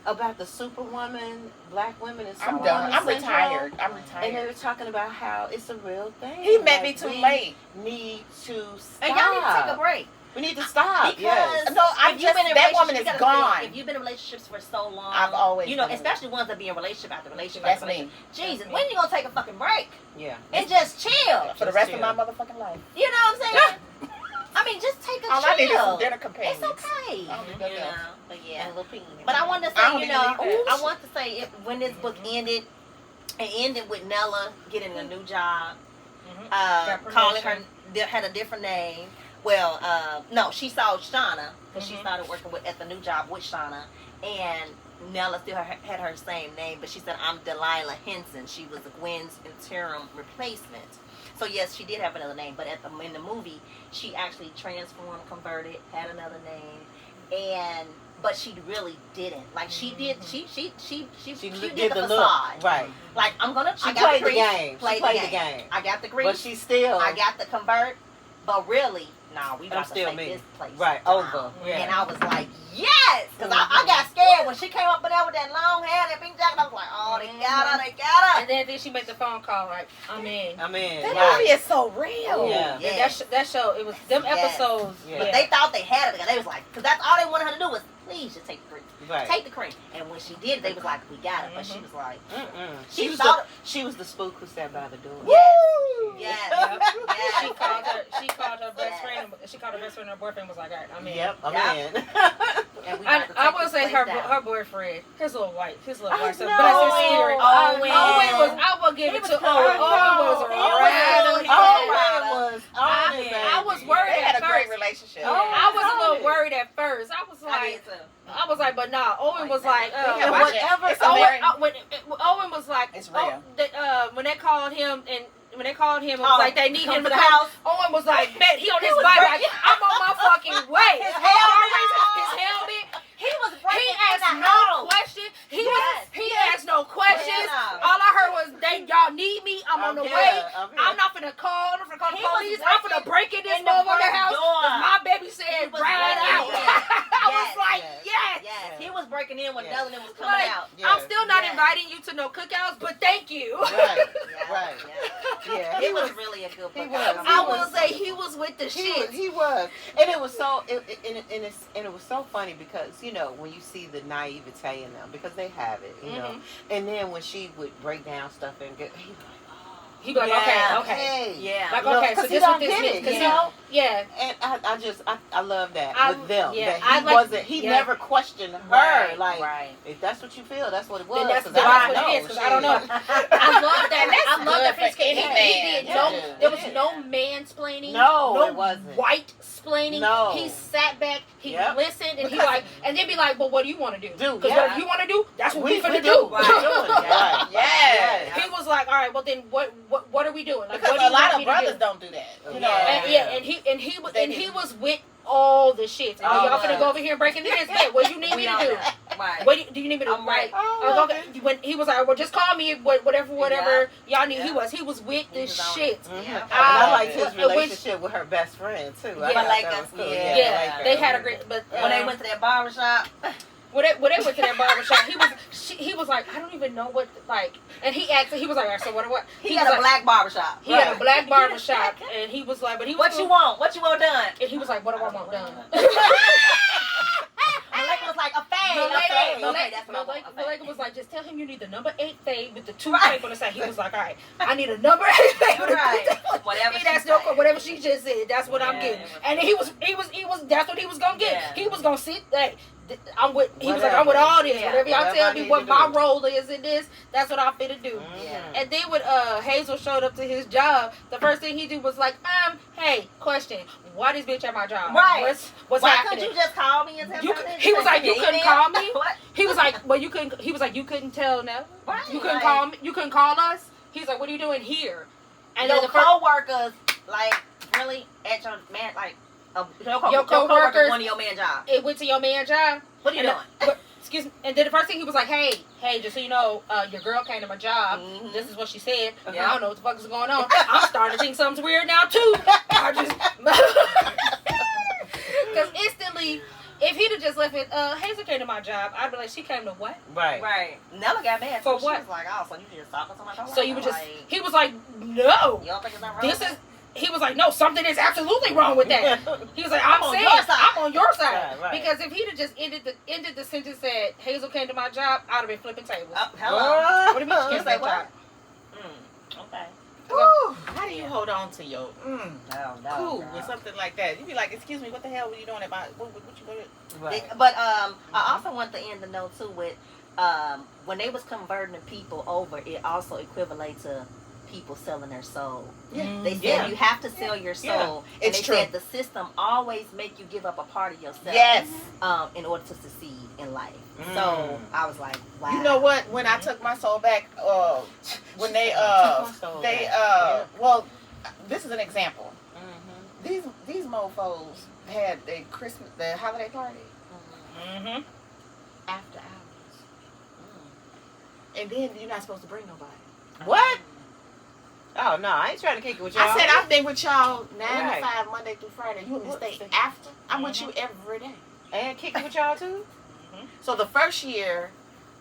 About the superwoman, black women, and so I'm on. done. I'm retired. And they were talking about how it's a real thing. He met me too late. Need to stop. And y'all need to take a break. We need to stop. Because no, that woman is gone. If you've been in relationships for so long, I've always, especially ones that be in relationship after relationship That's after relationship. Jesus, when you gonna take a fucking break? Yeah. And just chill for the rest of my motherfucking life. You know what I'm saying? I mean, just take a chill. All I need is some dinner companions. It's okay. But yeah. But I wanted to say, I want to say when this book ended, it ended with Nella getting a new job, calling her had a different name. Well, no, she saw Shauna because she started working at the new job with Shauna, and Nella still had her same name, but she said, "I'm Dalila Henson." She was Gwen's interim replacement. So yes, she did have another name, but in the movie, she actually transformed, converted, had another name, but she really didn't. Like she did, she did the facade. Right. Like I played the game. She played the game. I got the grease. But she still. I got the convert, but really, we about to take this place over. Yeah. And I was like, yes, because I got scared when she came up in there with that long hair, that pink jacket. I was like, oh, they got her. And then she made the phone call like, I'm in. That movie is so real. Yeah. That show, it was them episodes. Yeah. But they thought they had it. They was like, because that's all they wanted her to do was, please just take the cream. Right. Take the cream. And when she did, they was like, we got it. But she was like, she was the spook who sat by the door. Yes. She called her best friend. She called her best friend and her boyfriend was like, all right, I'm in. Yep, I'm in. I will say her boyfriend, his little white stuff. But that's his spirit. Owen was, I will give it to Owen. Owen was I was worried they had at a first. great relationship. I was a little worried at first. I was like, but nah. Owen was like, whatever. Owen was like, it's real. When they called him and. When they called him, it was like they need him to come. Owen was like, "Bet he on his bike. Like, I'm on my fucking way." His helmet. He asked no question. He asked no questions. All I heard was, y'all need me. I'm on the way. I'm not finna call. I'm finna call the police. I'm finna break in this motherfucking house. My baby said, "Ride out." I was like, yes. He was breaking then when Yeah. Dalila was coming Like, out. Yeah. I'm still not Yeah. inviting you to no cookouts, but thank you. Right. Yeah, Right. Yeah. Yeah. It was really a good book. He was. I will say he was with the He shit. was, he was, and it was so, and it was so funny because when you see the naivete in them, because they have it, know, and then when she would break down stuff and get, he was like, He'd be like, Yeah. okay. hey, Yeah. Like, You know, okay, so 'cause he this what don't this get means. it, 'Cause you know? yeah. And I love that I- with them. yeah, That I he like- wasn't. He yeah. never questioned her. Right, Like, right. if that's what you feel, that's what it was. Then that's 'cause what I it don't is, know. 'cause I don't know. I love that. I love that good Prince King. for He any did man. no. Yeah. There was Yeah. no mansplaining. No, it wasn't. White splaining. No. He sat back. He Yep. listened, and he Because- like, and then be like, "But what do you want to do? Do, Because yeah. whatever you want to do, that's what we finna we do." Right. Right. Yes. He was like, "All right, well then, what are we doing? Like, Because what do a you lot want of me to brothers do?" don't do that. You know. Yeah. And They he didn't. was with all the shit. And All y'all the finna shit. go over here and break into this. Hey, what you need me We to don't do? do. Right. What do you need me to I'm right. okay. When he was like, well, just call me whatever y'all need. Yeah. He was with He the was on shit. Mhm. Yeah. And I liked his Which- relationship with her best friend too. I Yeah. thought Like that us, was cool. yeah. Yeah, I like they that. had a great. But When they went to that barbershop. when they went to that barbershop, he was like, I don't even know what like. And he asked. He was like, so what? He was had a like, black barbershop. He had a Right. black barbershop, and he was like, but he was. What you want? What you want done? And he was like, what do I want done? Malika was like a fade. Malika was like, just tell him you need the number 8 fade with the 2 Right. tape on the side. He was like, all right, I need a number 8 fade with Right. a 2 tape. Whatever He she asked no said. whatever she just said. That's what I'm Yeah, getting. it was- And then he was. That's what he was gonna get. Yeah. He was gonna sit. Like, I'm with. He was like, Whatever. I'm with all this. Yeah. Whatever y'all Whatever tell I me need what to my do. role is in this, that's what I'm finna do. Yeah. And then when Hazel showed up to his job, the first thing he did was like, hey, question, why this bitch at my job? Right. What's Why happening? couldn't you just call me and tell me? He was like, you couldn't call me? What? He was like, well, you couldn't. He was like, you couldn't tell no. Right. You couldn't Like, call me. You couldn't call us. He's like, what are you doing here? And your then the first, co-workers, like, really at your man, like, your Your co-workers coworkers- going to your man job. it went to your man job. What are you And doing? Excuse me. And then the first thing he was like, hey, just so you know, your girl came to my job. Mhm. This is what she said. Yeah. I don't know what the fuck is going on. I'm starting to think something's weird now too. I just because instantly, if he'd have just left it, Hazel came to my job, I'd be like, she came to what? Right. Right. Nella got mad. For too. what? She was like, oh, so you just talking to my coworker? So you would just. Like, He was like, no. you don't think it's not wrong? This is. He was like, no, something is absolutely wrong with that. He was like, I'm on saying, your side. I'm on your side. Right. Because if he'd have just ended the sentence that Hazel came to my job, I'd have been flipping tables. Hello. What do you mean she came to Say my what? job? Okay. Whew, how do you hold on to your No, cool girl. with something like that? You be like, excuse me, what the hell were you doing about what you going Right. But I also want to end the note too with when they was converting the people over, it also equivalates to people selling their soul. Yeah. They said Yeah. you have to sell your soul. And It's they true. said the system always make you give up a part of yourself Yes. in order to succeed in life. Mm. So I was like, wow. You know what? When I took my soul back, when they well, this is an example. Mm-hmm. These mofos had their holiday party Mm-hmm. after hours, and then you're not supposed to bring nobody. What? Oh no, I ain't trying to kick it with y'all. I said I've been with y'all 9 Right. to 5 Monday through Friday. You want me to What? stay after? I'm with you every day. and kick it with y'all too. So the first year,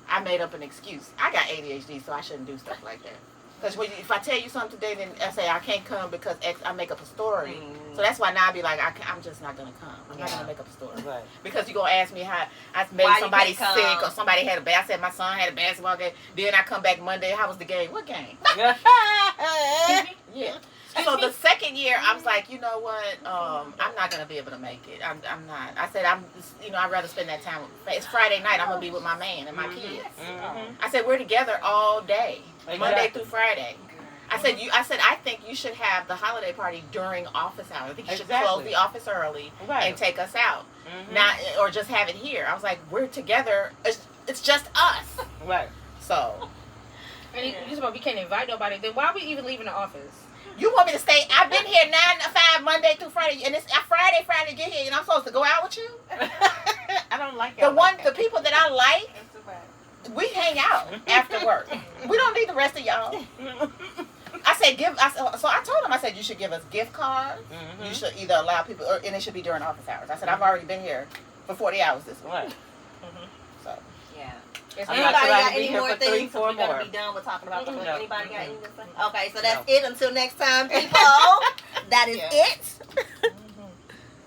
I made up an excuse. I got ADHD, so I shouldn't do stuff like that. Because if I tell you something today, then I say I can't come because X, I make up a story. So that's why now I be like, I'm just not going to come. I'm not going to make up a story. Right. Because you're going to ask me how I made Why you somebody can't sick come? or somebody had I said my son had a basketball game. Then I come back Monday. How was the game? What game? Yeah. So the second year, I was like, you know what? I'm not gonna be able to make it. I'm not. I said I'd rather spend that time. It's Friday night. I'm gonna be with my man and my kids. Mhm. I said we're together all day, Monday Exactly. through Friday. I said I think you should have the holiday party during office hours. I think you should close Exactly. the office early Right. and take us out, Mhm. not or just have it here. I was like, we're together. It's just us. Right. So And you supposed we can't invite nobody. Then why are we even leaving the office? you want me to stay? I've been here 9 to 5 Monday through Friday, and it's Friday to get here, and I'm supposed to go out with you. I don't like The people that I like, we hang out after work. We don't need the rest of y'all. I said so I told him, I said you should give us gift cards. Mhm. You should either allow people, and it should be during office hours. I said I've already been here for 40 hours this week. Right. So Yeah. It's I'm not- not Anybody trying got to be any here more for 3, things? 4 We're gonna more. be done with talking about the book. No. Anybody got Mm-mm. anything to say? Okay, so that's No. it. Until next time, people. That is Yeah. it.